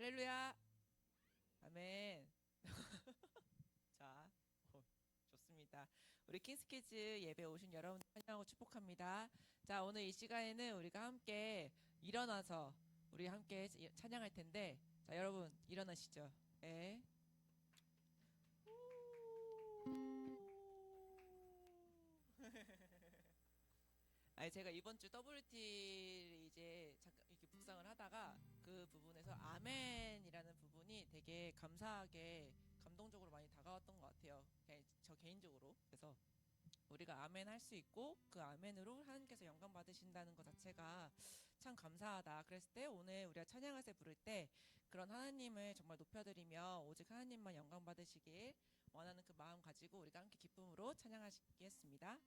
할렐루야. 아멘. 자, 좋습니다. 우리 킹스키즈 예배 오신 여러분 환영하고 축복합니다. 자, 오늘 이 시간에는 우리가 함께 일어나서 우리 함께 찬양할 텐데, 자, 여러분 일어나시죠. 네. 아니 제가 이번 주 WT 이제 잠깐 이렇게 묵상을 하다가 그 부분에서 아멘이라는 부분이 되게 감사하게 감동적으로 많이 다가왔던 것 같아요. 그냥 저 개인적으로. 그래서 우리가 아멘 할 수 있고 그 아멘으로 하나님께서 영광 받으신다는 것 자체가 참 감사하다. 그랬을 때 오늘 우리가 찬양할 때 부를 때 그런 하나님을 정말 높여드리며 오직 하나님만 영광 받으시길 원하는 그 마음 가지고 우리가 함께 기쁨으로 찬양하시겠습니다.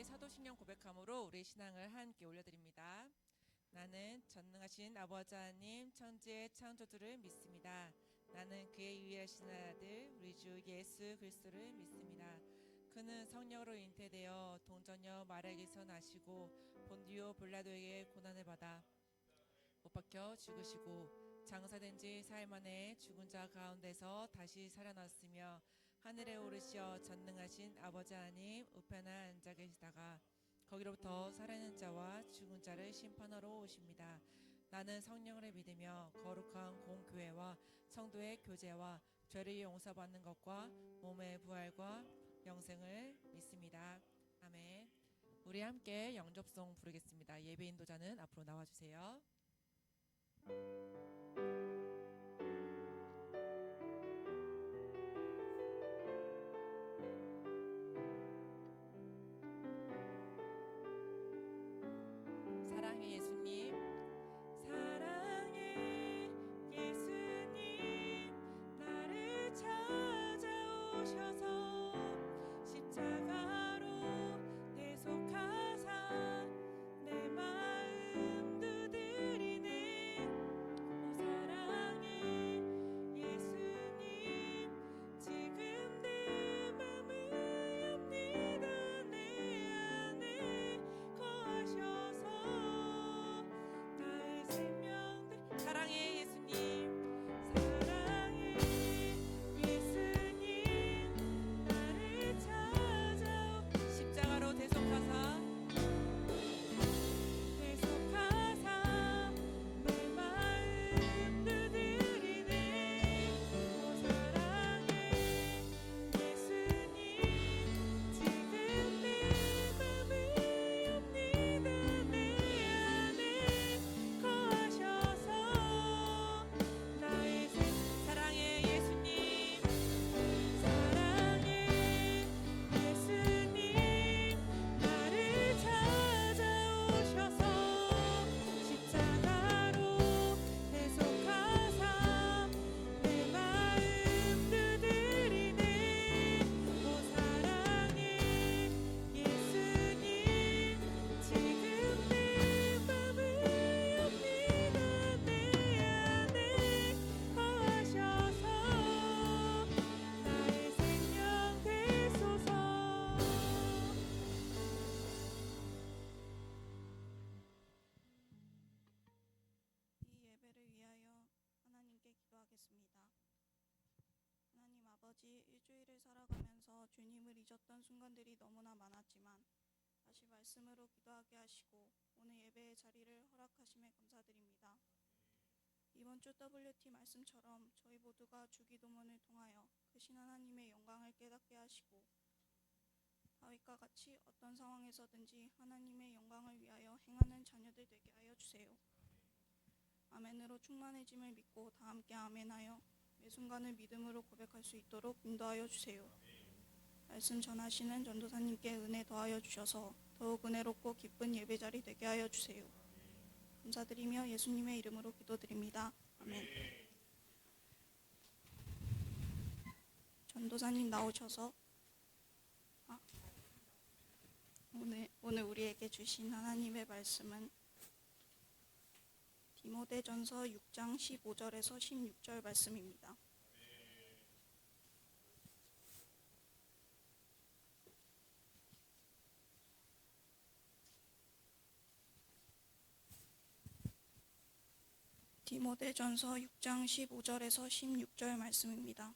사도신경 고백함으로 우리 신앙을 함께 올려드립니다. 나는 전능하신 아버지 하나님 천지의 창조주를 믿습니다. 나는 그의 유일하신 아들 우리 주 예수 그리스도를 믿습니다. 그는 성령으로 잉태되어 동정녀 마리아에게서 나시고 본디오 빌라도에게 고난을 받아 못 박혀 죽으시고 장사된 지 사흘 만에 죽은 자 가운데서 다시 살아났으며 하늘에 오르시어 전능하신 아버지 하나님 우편에 앉아 계시다가 거기로부터 살아있는 자와 죽은 자를 심판하러 오십니다. 나는 성령을 믿으며 거룩한 공교회와 성도의 교제와 죄를 용서받는 것과 몸의 부활과 영생을 믿습니다. 아멘. 우리 함께 영접송 부르겠습니다. 예배 인도자는 앞으로 나와주세요. 사랑의 예수님, 사랑의 예수님, 나를 찾아오셔서 십자가로 지금까지 일주일을 살아가면서 주님을 잊었던 순간들이 너무나 많았지만 다시 말씀으로 기도하게 하시고 오늘 예배의 자리를 허락하심에 감사드립니다. 이번 주 WT 말씀처럼 저희 모두가 주기도문을 통하여 크신 하나님의 영광을 깨닫게 하시고 다윗과 같이 어떤 상황에서든지 하나님의 영광을 위하여 행하는 자녀들 되게 하여 주세요. 아멘으로 충만해짐을 믿고 다 함께 아멘하여 매 순간을 믿음으로 고백할 수 있도록 인도하여 주세요. 말씀 전하시는 전도사님께 은혜 더하여 주셔서 더욱 은혜롭고 기쁜 예배자리 되게 하여 주세요. 감사드리며 예수님의 이름으로 기도드립니다. 아멘. 전도사님 나오셔서 오늘 우리에게 주신 하나님의 말씀은 디모데전서 6장 15절에서 16절 말씀입니다. 디모데전서 6장 15절에서 16절 말씀입니다.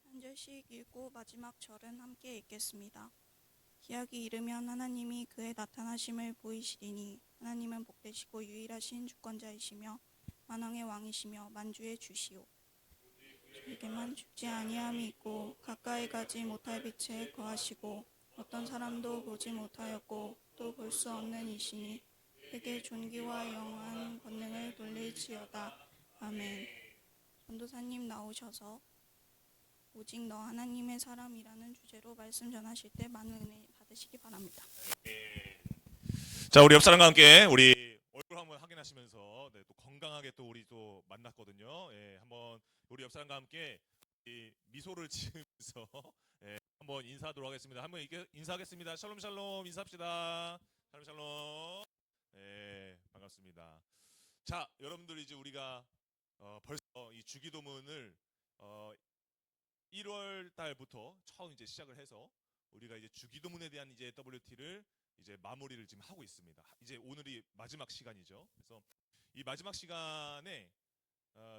한 절씩 읽고 마지막 절은 함께 읽겠습니다. 기약이 이르면 하나님이 그의 나타나심을 보이시리니 하나님은 복되시고 유일하신 주권자이시며 만왕의 왕이시며 만주의 주시오. 저에게만 죽지 아니함이 있고 가까이 가지 못할 빛에 거하시고 어떤 사람도 보지 못하였고 또 볼 수 없는 이시니 그에게 존귀와 영원한 권능을 돌릴지어다. 아멘. 전도사님 나오셔서 오직 너 하나님의 사람이라는 주제로 말씀 전하실 때 많은 은혜 받으시기 바랍니다. 자, 우리 옆 사람과 함께 우리 얼굴 한번 확인하시면서 또 건강하게 또 우리 또 만났거든요. 한번 우리 옆 사람과 함께 미소를 지으면서 한번 인사하도록 하겠습니다. 한번 인사하겠습니다. 샬롬 샬롬 인사합시다. 샬롬 샬롬. 반갑습니다. 자, 여러분들 이제 우리가 벌써 이 주기도문을 1월 달부터 처음 이제 시작을 해서 우리가 이제 주기도문에 대한 이제 WT를 이제 마무리를 지금 하고 있습니다. 이제 오늘이 마지막 시간이죠. 그래서 이 마지막 시간에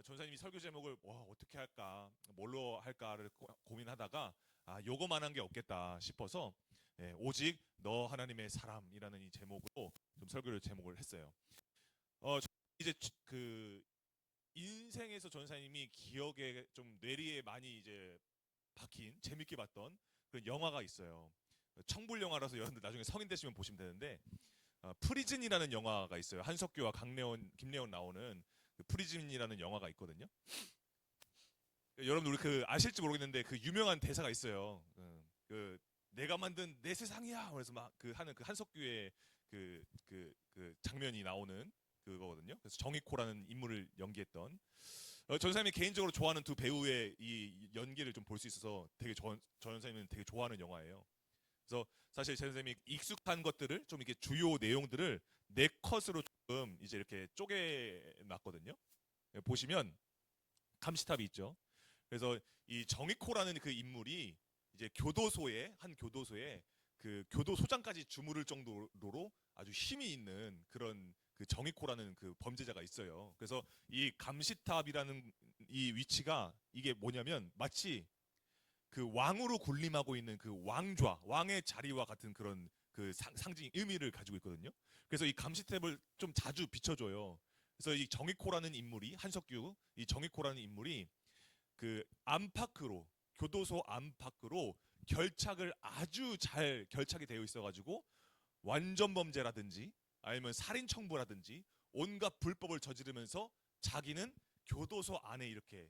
전사님이 설교 제목을 어떻게 할까, 뭘로 할까를 고민하다가 요거만한 게 없겠다 싶어서 오직 너 하나님의 사람이라는 이 제목으로 좀 설교를 제목을 했어요. 이제 그 인생에서 전사님이 기억에 좀 뇌리에 많이 이제 박힌 재밌게 봤던 그런 영화가 있어요. 청불 영화라서 여러분들 나중에 성인 되시면 보시면 되는데 프리즌이라는 영화가 있어요. 한석규와 김래원 나오는 그 프리즌이라는 영화가 있거든요. 여러분들 우리 그 아실지 모르겠는데 그 유명한 대사가 있어요. 그 내가 만든 내 세상이야. 그래서 막 그 하는 그 한석규의 그 장면이 나오는 그거거든요. 그래서 정익호라는 인물을 연기했던 전사님이 개인적으로 좋아하는 두 배우의 이 연기를 좀 볼 수 있어서 되게 전사님은 되게 좋아하는 영화예요. 그래서 사실 전사님이 익숙한 것들을 좀 이렇게 주요 내용들을 네 컷으로 조금 이제 이렇게 쪼개놨거든요. 보시면 감시탑이 있죠. 그래서 이 정익호라는 그 인물이 이제 한 교도소에 그 교도소장까지 주무를 정도로 아주 힘이 있는 그런 그 정익호라는 그 범죄자가 있어요. 그래서 이 감시탑이라는 이 위치가 이게 뭐냐면 마치 그 왕으로 군림하고 있는 그 왕의 자리와 같은 그런 그 상징 의미를 가지고 있거든요. 그래서 이 감시탑을 좀 자주 비춰줘요. 그래서 이 정익호라는 인물이 한석규 이 정익호라는 인물이 그 안팎으로 교도소 안팎으로 결착을 아주 잘 결착이 되어 있어가지고 완전 범죄라든지 아니면 살인 청부라든지 온갖 불법을 저지르면서 자기는 교도소 안에 이렇게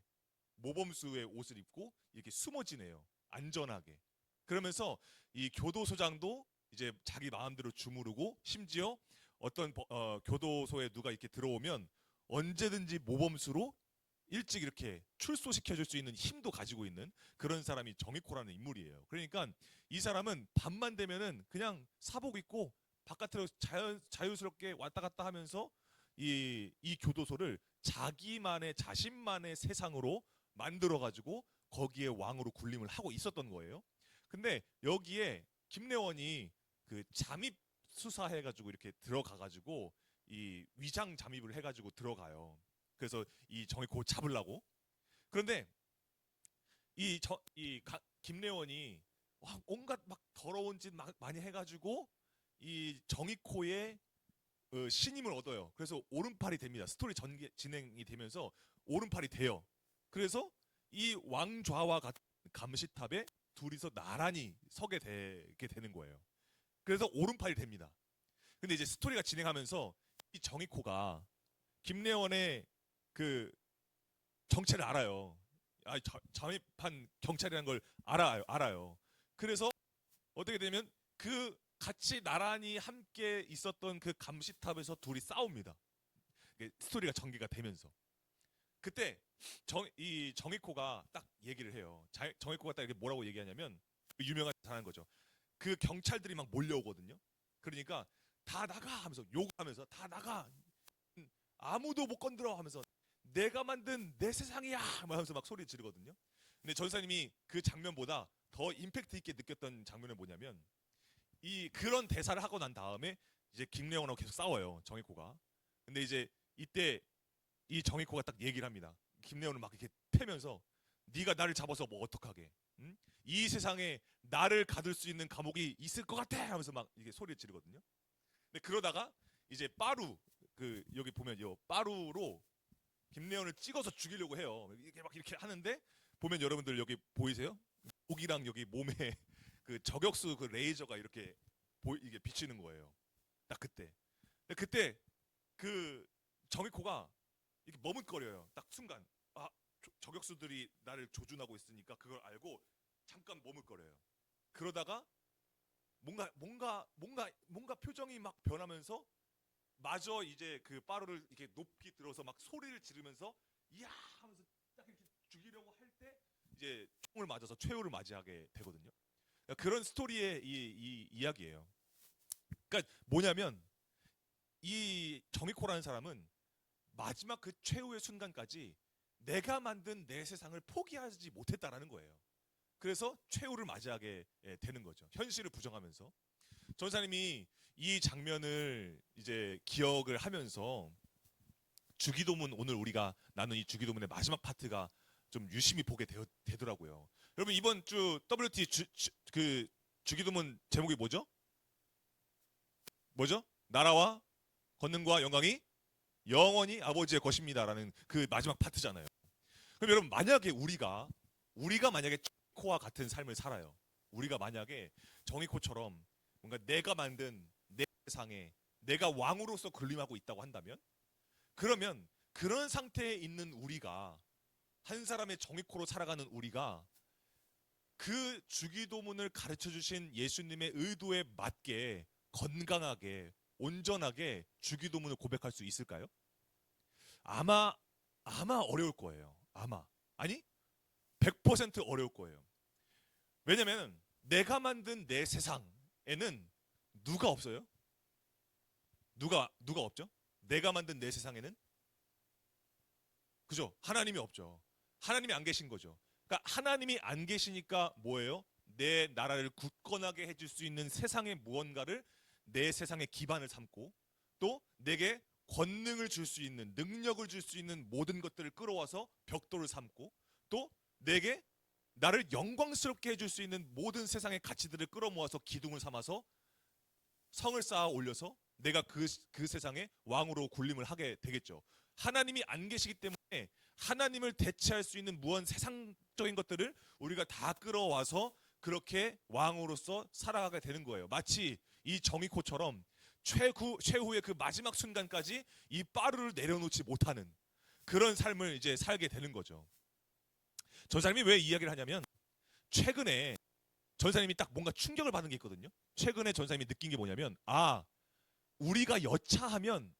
모범수의 옷을 입고 이렇게 숨어 지내요. 안전하게. 그러면서 이 교도소장도 이제 자기 마음대로 주무르고 심지어 어떤 교도소에 누가 이렇게 들어오면 언제든지 모범수로 일찍 이렇게 출소시켜줄 수 있는 힘도 가지고 있는 그런 사람이 정익호라는 인물이에요. 그러니까 이 사람은 밤만 되면은 그냥 사복 입고 바깥으로 자유스럽게 왔다 갔다 하면서 이 교도소를 자신만의 세상으로 만들어 가지고 거기에 왕으로 군림을 하고 있었던 거예요. 근데 여기에 김래원이 그 잠입 수사해 가지고 이렇게 들어가 가지고 이 위장 잠입을 해 가지고 들어가요. 그래서 이 정의코 잡으려고. 그런데 김래원이 온갖 막 더러운 짓 많이 해가지고 이 정의코의 신임을 얻어요. 그래서 오른팔이 됩니다. 스토리 진행이 되면서 오른팔이 돼요. 그래서 이 왕좌와 같은 감시탑에 둘이서 나란히 서게 되게 되는 거예요. 그래서 오른팔이 됩니다. 근데 이제 스토리가 진행하면서 이 정의코가 김래원의 그 정체를 알아요. 잠입한 경찰이라는 걸 알아요. 그래서 어떻게 되면 그 같이 나란히 함께 있었던 그 감시탑에서 둘이 싸웁니다. 스토리가 전개가 되면서 그때 이 정의코가 딱 얘기를 해요. 정의코가 딱 이렇게 뭐라고 얘기하냐면 유명한 단어인 거죠. 그 경찰들이 막 몰려오거든요. 그러니까 다 나가 하면서 욕하면서 다 나가 아무도 못 건드려 하면서 내가 만든 내 세상이야 하면서 막 소리 지르거든요. 근데 전사님이 그 장면보다 더 임팩트 있게 느꼈던 장면은 뭐냐면 그런 대사를 하고 난 다음에 이제 김래원하고 계속 싸워요. 정의코가. 근데 이제 이때 이 정의코가 딱 얘기를 합니다. 김래원을 막 이렇게 패면서 네가 나를 잡아서 뭐 어떡하게? 응? 이 세상에 나를 가둘 수 있는 감옥이 있을 것 같아 하면서 막 이게 소리를 지르거든요. 근데 그러다가 이제 빠루 여기 보면 요 빠루로 김래원을 찍어서 죽이려고 해요. 이렇게 하는데 보면 여러분들 여기 보이세요? 목이랑 여기 몸에 그 저격수 그 레이저가 이렇게 이게 비치는 거예요. 딱 그때 그 정의코가 이렇게 머뭇거려요. 딱 순간 저격수들이 나를 조준하고 있으니까 그걸 알고 잠깐 머뭇거려요. 그러다가 뭔가 표정이 막 변하면서 마저 이제 그 빠루를 이렇게 높이 들어서 막 소리를 지르면서 이야 하면서 딱 이렇게 죽이려고 할 때 이제 총을 맞아서 최후를 맞이하게 되거든요. 그러니까 그런 스토리의 이 이야기예요. 그러니까 뭐냐면 이 정의코라는 사람은 마지막 그 최후의 순간까지 내가 만든 내 세상을 포기하지 못했다라는 거예요. 그래서 최후를 맞이하게 되는 거죠. 현실을 부정하면서. 전사님이 이 장면을 이제 기억을 하면서 주기도문 오늘 우리가 나눈 이 주기도문의 마지막 파트가 좀 유심히 보게 되더라고요. 여러분 이번 주 WT 그 주기도문 제목이 뭐죠? 나라와 권능과 영광이 영원히 아버지의 것입니다라는 그 마지막 파트잖아요. 그럼 여러분 만약에 우리가 만약에 정의코와 같은 삶을 살아요. 우리가 만약에 정의코처럼 뭔가 내가 만든 내 세상에 내가 왕으로서 군림하고 있다고 한다면 그러면 그런 상태에 있는 우리가 한 사람의 정의코로 살아가는 우리가 그 주기도문을 가르쳐 주신 예수님의 의도에 맞게 건강하게 온전하게 주기도문을 고백할 수 있을까요? 아마 어려울 거예요. 아니 100% 어려울 거예요. 왜냐면 내가 만든 내 세상에는 누가 없어요? 누가 없죠? 내가 만든 내 세상에는 그죠? 하나님이 없죠. 하나님이 안 계신 거죠. 그러니까 하나님이 안 계시니까 뭐예요? 내 나라를 굳건하게 해줄 수 있는 세상의 무언가를 내 세상의 기반을 삼고 또 내게 권능을 줄 수 있는 능력을 줄 수 있는 모든 것들을 끌어와서 벽돌을 삼고 또 내게 나를 영광스럽게 해줄 수 있는 모든 세상의 가치들을 끌어모아서 기둥을 삼아서 성을 쌓아 올려서 내가 그 세상에 왕으로 군림을 하게 되겠죠. 하나님이 안 계시기 때문에 하나님을 대체할 수 있는 무언 세상적인 것들을 우리가 다 끌어와서 그렇게 왕으로서 살아가게 되는 거예요. 마치 이 정의코처럼 최후의 그 마지막 순간까지 이 빠루를 내려놓지 못하는 그런 삶을 이제 살게 되는 거죠. 전사님이 왜 이야기를 하냐면 최근에 전사님이 딱 뭔가 충격을 받은 게 있거든요. 최근에 전사님이 느낀 게 뭐냐면 우리가 여차하면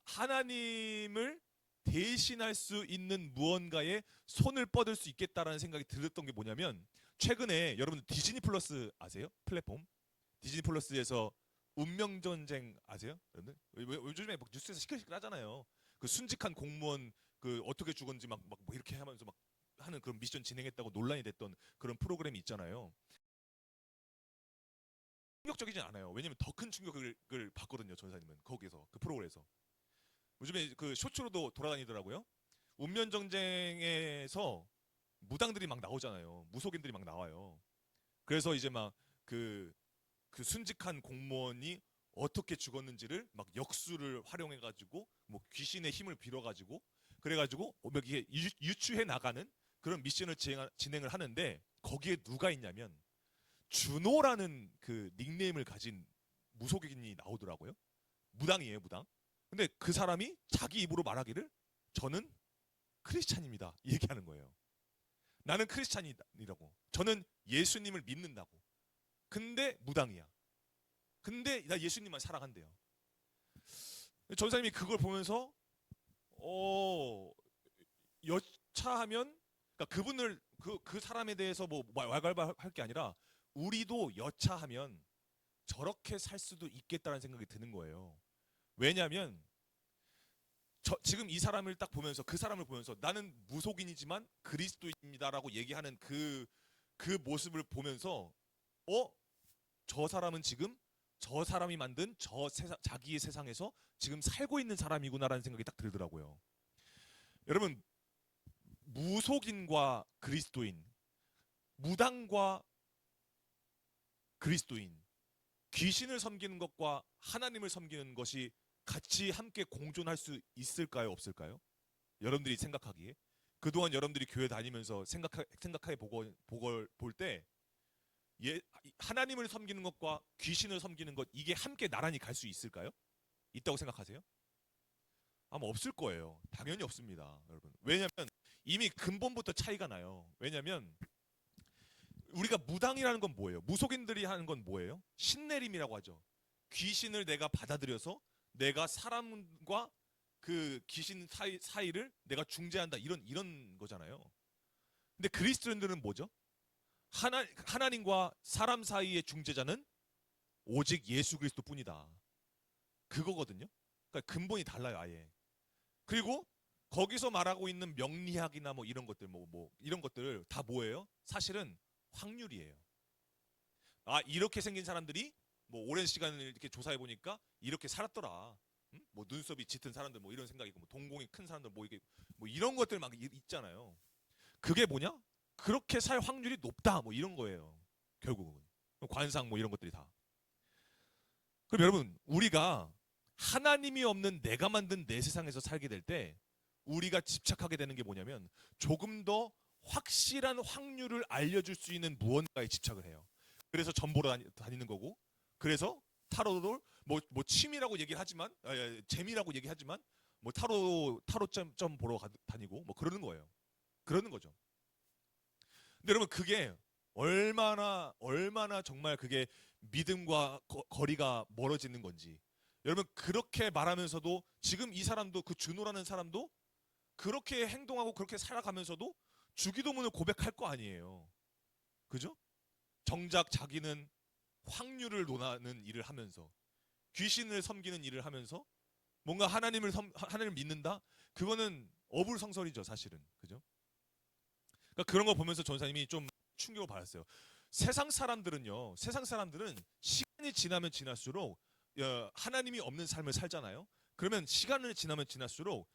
하나님을 대신할 수 있는 무언가에 손을 뻗을 수 있겠다라는 생각이 들었던 게 뭐냐면 최근에 여러분들 디즈니 플러스 아세요? 플랫폼 디즈니 플러스에서 운명 전쟁 아세요? 여러분들? 요즘에 막 뉴스에서 시끌시끌 하잖아요. 그 순직한 공무원 그 어떻게 죽었는지 막 뭐 이렇게 하면서 막 하는 그런 미션 진행했다고 논란이 됐던 그런 프로그램이 있잖아요. 충격적이진 않아요. 왜냐면 더 큰 충격을 받거든요. 전사님은 거기서 그 프로그램에서 요즘에 그 쇼츠로도 돌아다니더라고요. 운명 전쟁에서 무당들이 막 나오잖아요. 무속인들이 막 나와요. 그래서 이제 막 그 순직한 공무원이 어떻게 죽었는지를 막 역수를 활용해가지고 뭐 귀신의 힘을 빌어가지고 그래가지고 막 이게 유추해 나가는 그런 미션을 진행을 하는데 거기에 누가 있냐면 준호라는 그 닉네임을 가진 무속인이 나오더라고요. 무당이에요, 무당. 근데 그 사람이 자기 입으로 말하기를 저는 크리스찬입니다. 이 얘기하는 거예요. 나는 크리스찬이라고. 저는 예수님을 믿는다고. 근데 무당이야. 근데 나 예수님만 사랑한대요. 전사님이 그걸 보면서 여차하면 그러니까 그분을 그 사람에 대해서 뭐 왈가왈부할 게 아니라 우리도 여차하면 저렇게 살 수도 있겠다는 생각이 드는 거예요. 왜냐하면 지금 이 사람을 딱 보면서 그 사람을 보면서 나는 무속인이지만 그리스도입니다라고 얘기하는 그 모습을 보면서 저 사람은 지금 저 사람이 만든 자기의 세상에서 지금 살고 있는 사람이구나라는 생각이 딱 들더라고요. 여러분 무속인과 그리스도인, 무당과 그리스도인, 귀신을 섬기는 것과 하나님을 섬기는 것이 같이 함께 공존할 수 있을까요, 없을까요? 여러분들이 생각하기에 그동안 여러분들이 교회 다니면서 생각해 볼 때 하나님을 섬기는 것과 귀신을 섬기는 것 이게 함께 나란히 갈 수 있을까요? 있다고 생각하세요? 아마 없을 거예요. 당연히 없습니다, 여러분. 왜냐하면 이미 근본부터 차이가 나요. 왜냐하면 우리가 무당이라는 건 뭐예요? 무속인들이 하는 건 뭐예요? 신내림이라고 하죠. 귀신을 내가 받아들여서 내가 사람과 그 귀신 사이를 내가 중재한다 이런 거잖아요. 근데 그리스도인들은 뭐죠? 하나님과 사람 사이의 중재자는 오직 예수 그리스도뿐이다. 그거거든요. 그러니까 근본이 달라요, 아예. 그리고 거기서 말하고 있는 명리학이나 뭐 이런 것들 이런 것들 다 뭐예요? 사실은 확률이에요. 아, 이렇게 생긴 사람들이 뭐 오랜 시간을 이렇게 조사해 보니까 이렇게 살았더라. 뭐 눈썹이 짙은 사람들 뭐 이런 생각이고 뭐 동공이 큰 사람들 뭐 이게 뭐 이런 것들 막 있잖아요. 그게 뭐냐? 그렇게 살 확률이 높다 뭐 이런 거예요. 결국은 관상 뭐 이런 것들이 다. 그럼 여러분 우리가 하나님이 없는 내가 만든 내 세상에서 살게 될 때 우리가 집착하게 되는 게 뭐냐면 조금 더 확실한 확률을 알려줄 수 있는 무언가에 집착을 해요. 그래서 점 보러 다니는 거고, 그래서 타로를 뭐 취미라고 얘기를 하지만 재미라고 얘기하지만 뭐 타로점 보러 다니고 뭐 그러는 거예요. 그러는 거죠. 근데 여러분 그게 얼마나 정말 그게 믿음과 거리가 멀어지는 건지. 여러분 그렇게 말하면서도 지금 이 사람도 그 준호라는 사람도 그렇게 행동하고 그렇게 살아가면서도 주기도문을 고백할 거 아니에요. 그죠? 정작 자기는 확률을 논하는 일을 하면서 귀신을 섬기는 일을 하면서 뭔가 하나님을 믿는다? 그거는 어불성설이죠, 사실은. 그죠? 그러니까 그런 거 보면서 전사님이 좀 충격을 받았어요. 세상 사람들은 시간이 지나면 지날수록 하나님이 없는 삶을 살잖아요. 그러면 시간을 지나면 지날수록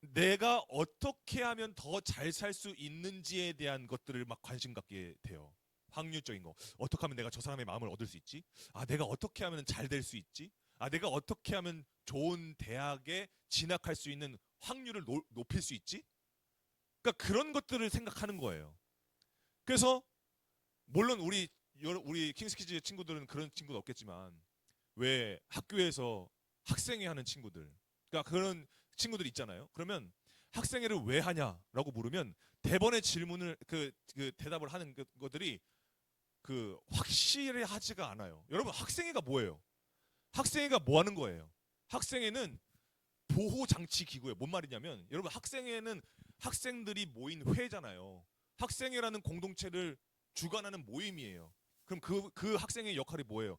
내가 어떻게 하면 더 잘 살 수 있는지에 대한 것들을 막 관심 갖게 돼요. 확률적인 거. 어떻게 하면 내가 저 사람의 마음을 얻을 수 있지? 아, 내가 어떻게 하면 잘 될 수 있지? 아, 내가 어떻게 하면 좋은 대학에 진학할 수 있는 확률을 높일 수 있지? 그러니까 그런 것들을 생각하는 거예요. 그래서 물론 우리 킹스키즈 친구들은 그런 친구도 없겠지만 왜 학교에서 학생회 하는 친구들, 그러니까 그런 친구들 있잖아요. 그러면 학생회를 왜 하냐라고 물으면 대번의 질문을 그 대답을 하는 것들이 확실하지가 않아요. 여러분 학생회가 뭐예요? 학생회가 뭐 하는 거예요? 학생회는 보호 장치 기구예요. 뭔 말이냐면 여러분 학생회는 학생들이 모인 회잖아요. 학생회라는 공동체를 주관하는 모임이에요. 그럼 그 학생의 역할이 뭐예요?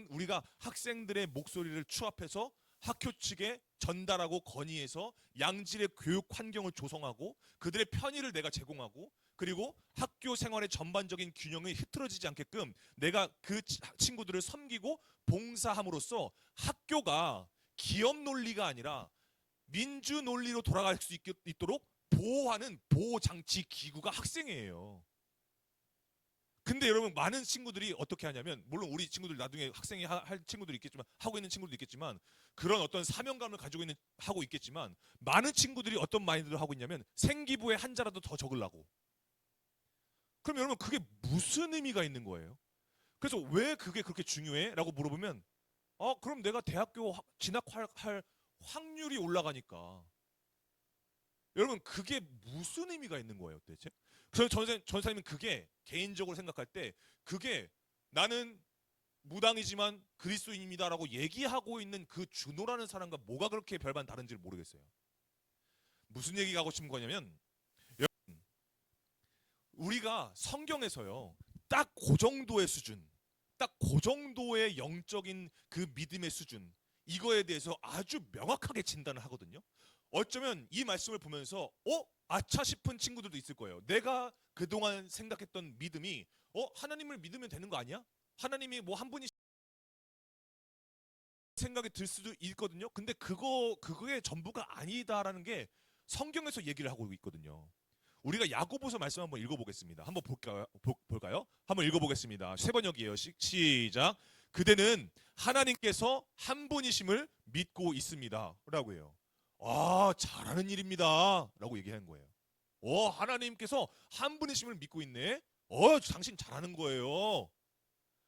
우리가 학생들의 목소리를 추합해서 학교 측에 전달하고 건의해서 양질의 교육 환경을 조성하고 그들의 편의를 내가 제공하고 그리고 학교 생활의 전반적인 균형이 흐트러지지 않게끔 내가 그 친구들을 섬기고 봉사함으로써 학교가 기업 논리가 아니라 민주 논리로 돌아갈 수 있도록 보호하는 보호 장치 기구가 학생이에요. 근데 여러분 많은 친구들이 어떻게 하냐면 물론 우리 친구들 나중에 학생이 할 친구들이 있겠지만 하고 있는 친구들도 있겠지만 그런 어떤 사명감을 가지고 하고 있겠지만 많은 친구들이 어떤 마인드를 하고 있냐면 생기부에 한자라도 더 적으려고. 그럼 여러분 그게 무슨 의미가 있는 거예요? 그래서 왜 그게 그렇게 중요해? 라고 물어보면 그럼 내가 대학교 진학할 확률이 올라가니까. 여러분 그게 무슨 의미가 있는 거예요 대체? 그래서 전사님은 그게 개인적으로 생각할 때 그게 나는 무당이지만 그리스도인입니다라고 얘기하고 있는 그 준호라는 사람과 뭐가 그렇게 별반 다른지를 모르겠어요. 무슨 얘기가 하고 싶은 거냐면 여러분 우리가 성경에서요 딱 그 정도의 수준 딱 그 정도의 영적인 그 믿음의 수준 이거에 대해서 아주 명확하게 진단을 하거든요. 어쩌면 이 말씀을 보면서 아차 싶은 친구들도 있을 거예요. 내가 그동안 생각했던 믿음이 하나님을 믿으면 되는 거 아니야? 하나님이 뭐 한 분이 생각이 들 수도 있거든요. 근데 그거의 전부가 아니다라는 게 성경에서 얘기를 하고 있거든요. 우리가 야고보서 말씀 한번 읽어보겠습니다. 한번 볼까요? 한번 읽어보겠습니다. 세 번역이에요. 시작. 그대는 하나님께서 한 분이심을 믿고 있습니다. 라고 해요. 잘하는 일입니다. 라고 얘기한 거예요. 하나님께서 한 분이심을 믿고 있네. 당신 잘하는 거예요.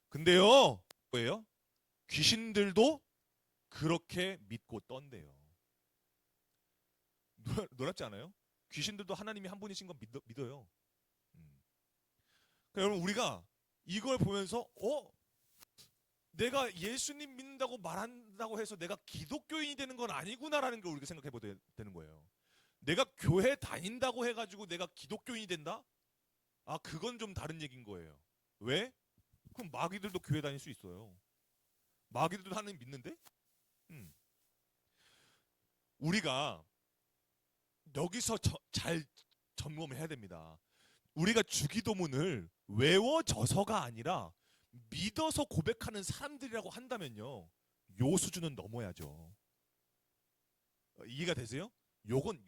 근데요, 뭐예요? 귀신들도 그렇게 믿고 떤대요. 놀랍지 않아요? 귀신들도 하나님이 한 분이신 건 믿어요. 그러니까 여러분 우리가 이걸 보면서 내가 예수님 믿는다고 말한다고 해서 내가 기독교인이 되는 건 아니구나라는 걸 우리가 생각해 봐야 되는 거예요. 내가 교회 다닌다고 해가지고 내가 기독교인이 된다? 그건 좀 다른 얘기인 거예요. 왜? 그럼 마귀들도 교회 다닐 수 있어요. 마귀들도 하나님 믿는데? 우리가 여기서 잘 점검해야 됩니다. 우리가 주기도문을 외워져서가 아니라 믿어서 고백하는 사람들이라고 한다면요, 요 수준은 넘어야죠. 이해가 되세요? 요건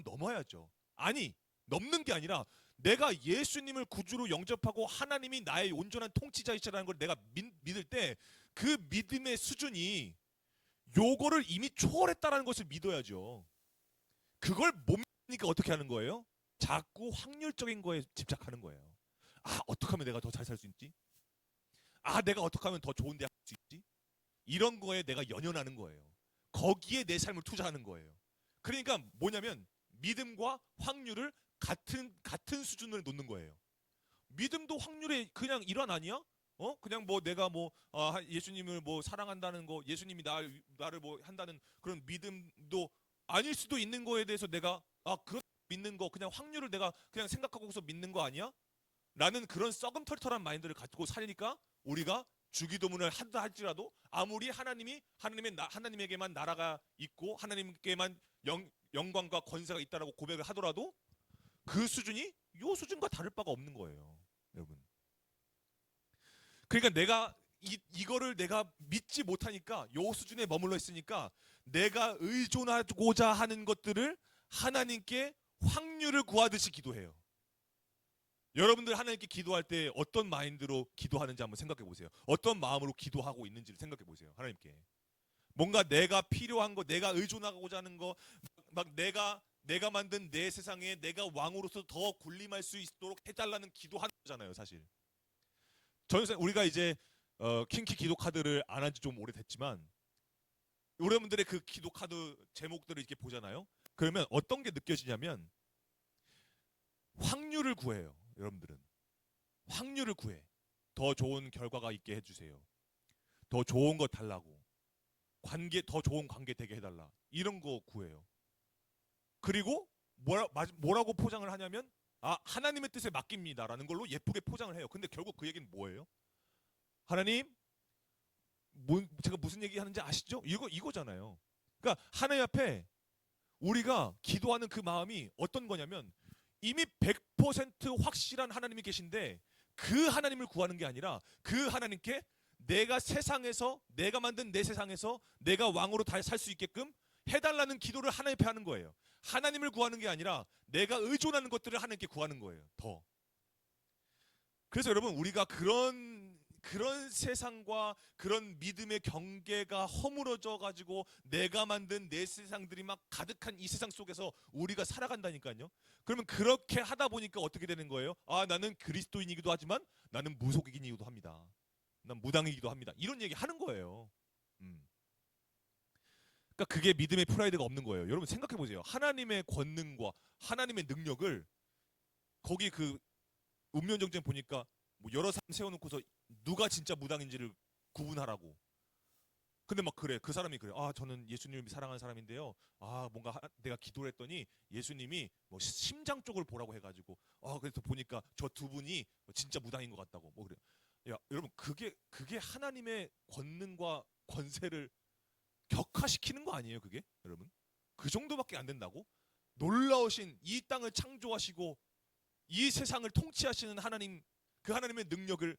넘어야죠. 아니, 넘는 게 아니라 내가 예수님을 구주로 영접하고 하나님이 나의 온전한 통치자이시라는 걸 내가 믿을 때 그 믿음의 수준이 요거를 이미 초월했다라는 것을 믿어야죠. 그걸 못 믿으니까 어떻게 하는 거예요? 자꾸 확률적인 거에 집착하는 거예요. 어떻게 하면 내가 더 잘 살 수 있지? 내가 어떻게 하면 더 좋은 데 할 수 있지? 이런 거에 내가 연연하는 거예요. 거기에 내 삶을 투자하는 거예요. 그러니까 뭐냐면 믿음과 확률을 같은 수준으로 놓는 거예요. 믿음도 확률의 그냥 일환 아니야? 그냥 뭐 내가 예수님을 뭐 사랑한다는 거, 예수님이 나를 뭐 한다는 그런 믿음도 아닐 수도 있는 거에 대해서 내가 그런 믿는 거 그냥 확률을 내가 그냥 생각하고서 믿는 거 아니야? 라는 그런 썩음털털한 마인드를 갖고 살니까 우리가 주기도문을 한다 할지라도 아무리 하나님에게만 나라가 있고 하나님께만 영광과 권세가 있다라고 고백을 하더라도 그 수준이 요 수준과 다를 바가 없는 거예요, 여러분. 그러니까 내가 이거를 내가 믿지 못하니까 요 수준에 머물러 있으니까 내가 의존하고자 하는 것들을 하나님께 확률을 구하듯이 기도해요. 여러분들 하나님께 기도할 때 어떤 마인드로 기도하는지 한번 생각해 보세요. 어떤 마음으로 기도하고 있는지를 생각해 보세요. 하나님께 뭔가 내가 필요한 거, 내가 의존하고자 하는 거, 막 내가 만든 내 세상에 내가 왕으로서 더 군림할 수 있도록 해달라는 기도하는 거잖아요, 사실. 우리가 이제 킹키 기도 카드를 안 한 지 좀 오래됐지만 여러분들의 그 기도 카드 제목들을 이렇게 보잖아요. 그러면 어떤 게 느껴지냐면 확률을 구해요. 여러분들은 확률을 구해. 더 좋은 결과가 있게 해주세요. 더 좋은 거 달라고. 더 좋은 관계 되게 해달라. 이런 거 구해요. 그리고 뭐라고 포장을 하냐면 아, 하나님의 뜻에 맡깁니다라는 걸로 예쁘게 포장을 해요. 근데 결국 그 얘기는 뭐예요? 하나님, 제가 무슨 얘기 하는지 아시죠? 이거잖아요. 그러니까 하나님 앞에 우리가 기도하는 그 마음이 어떤 거냐면 이미 100% 확실한 하나님이 계신데 그 하나님을 구하는 게 아니라 그 하나님께 내가 세상에서, 내가 만든 내 세상에서 내가 왕으로 살 수 있게끔 해달라는 기도를 하나님 앞에 하는 거예요. 하나님을 구하는 게 아니라 내가 의존하는 것들을 하나님께 구하는 거예요. 더. 그래서 여러분, 우리가 그런 세상과 그런 믿음의 경계가 허물어져 가지고 내가 만든 내 세상들이 막 가득한 이 세상 속에서 우리가 살아간다니까요. 그러면 그렇게 하다 보니까 어떻게 되는 거예요? 아, 나는 그리스도인이기도 하지만 나는 무속인이기도 합니다. 난 무당이기도 합니다. 이런 얘기 하는 거예요. 그러니까 그게 믿음의 프라이드가 없는 거예요. 여러분 생각해 보세요. 하나님의 권능과 하나님의 능력을 거기 그 운명정쟁 보니까 뭐 여러 사람 세워놓고서 누가 진짜 무당인지를 구분하라고. 근데 막 그래. 그 사람이 그래. 아, 저는 예수님을 사랑하는 사람인데요. 아, 뭔가 내가 기도를 했더니 예수님이 뭐 심장 쪽을 보라고 해가지고 그래서 보니까 저 두 분이 진짜 무당인 것 같다고. 뭐 그래. 야, 여러분 그게 하나님의 권능과 권세를 격화시키는 거 아니에요, 그게? 여러분. 그 정도밖에 안 된다고? 놀라우신 이 땅을 창조하시고 이 세상을 통치하시는 하나님, 그 하나님의 능력을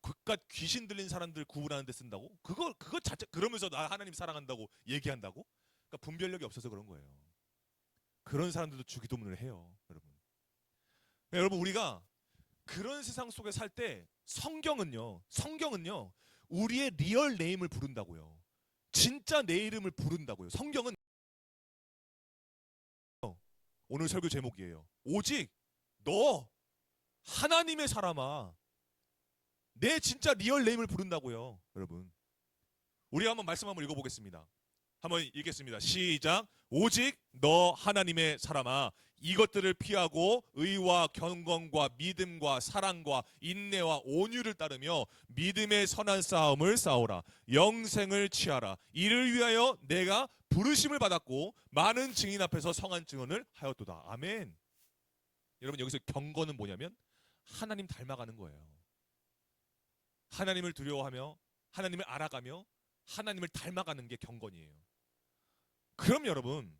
그깟 귀신 들린 사람들 구분하는 데 쓴다고? 그거 자체 그러면서 나 하나님 사랑한다고 얘기한다고? 그러니까 분별력이 없어서 그런 거예요. 그런 사람들도 주기도문을 해요, 여러분. 그러니까 여러분, 우리가 그런 세상 속에 살 때 성경은요 우리의 리얼 네임을 부른다고요. 진짜 내 이름을 부른다고요. 성경은 오늘 설교 제목이에요. 오직 너 하나님의 사람아, 내 진짜 리얼 네임을 부른다고요. 여러분, 우리 한번 말씀 한번 읽어보겠습니다. 한번 읽겠습니다. 시작. 오직 너 하나님의 사람아, 이것들을 피하고 의와 경건과 믿음과 사랑과 인내와 온유를 따르며 믿음의 선한 싸움을 싸우라. 영생을 취하라. 이를 위하여 내가 부르심을 받았고 많은 증인 앞에서 성한 증언을 하였도다. 아멘. 여러분, 여기서 경건은 뭐냐면 하나님 닮아가는 거예요. 하나님을 두려워하며 하나님을 알아가며 하나님을 닮아가는 게 경건이에요. 그럼 여러분,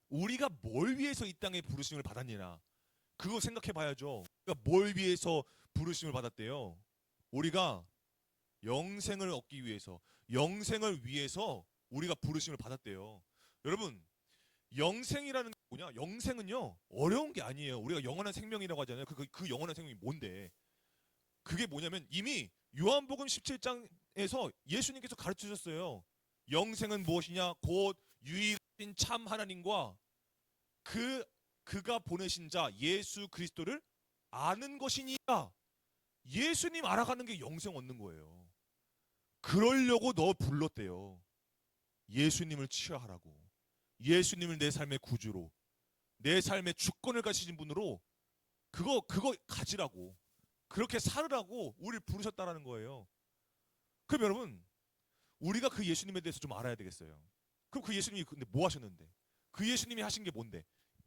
우리가 뭘 위해서 이 땅에 부르심을 받았느냐, 그거 생각해 봐야죠. 그러니까 뭘 위해서 부르심을 받았대요? 우리가 영생을 얻기 위해서, 영생을 위해서 우리가 부르심을 받았대요. 여러분, 영생이라는 게 뭐냐? 영생은요 어려운 게 아니에요. 우리가 영원한 생명이라고 하잖아요. 그 영원한 생명이 뭔데? 그게 뭐냐면 이미 요한복음 17장에서 예수님께서 가르쳐 주셨어요. 영생은 무엇이냐? 곧 유일하신 참 하나님과 그가 보내신 자 예수 그리스도를 아는 것이니라. 예수님 알아가는 게 영생 얻는 거예요. 그러려고 너 불렀대요. 예수님을 취하라고. 예수님을 내 삶의 구주로, 내 삶의 주권을 가지신 분으로 그거 가지라고, 그렇게 살으라고 우리를 부르셨다라는 거예요. 그럼 여러분, 우리가 그 예수님에 대해서 좀 알아야 되겠어요. 그럼 그 예수님이 근데 뭐 하셨는데? 그 예수님이 하신 게 뭔데?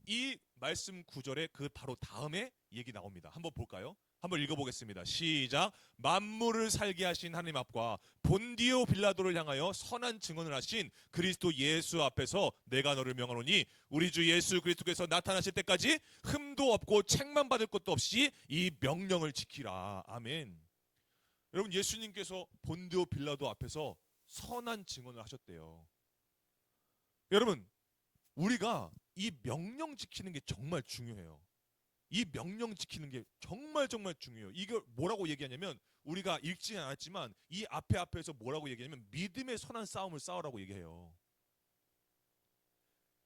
이 말씀 구절의 그 바로 다음에 얘기 나옵니다. 한번 볼까요? 한번 읽어보겠습니다. 시작. 만물을 살게 하신 하나님 앞과 본디오 빌라도를 향하여 선한 증언을 하신 그리스도 예수 앞에서 내가 너를 명하노니 우리 주 예수 그리스도께서 나타나실 때까지 흠도 없고 책만 받을 것도 없이 이 명령을 지키라. 아멘. 여러분, 예수님께서 본디오 빌라도 앞에서 선한 증언을 하셨대요. 여러분, 우리가 이 명령 지키는 게 정말 중요해요. 이 명령 지키는 게 정말 중요해요. 이걸 뭐라고 얘기하냐면, 우리가 읽지는 않았지만 이 앞에서 뭐라고 얘기하냐면 믿음의 선한 싸움을 싸우라고 얘기해요.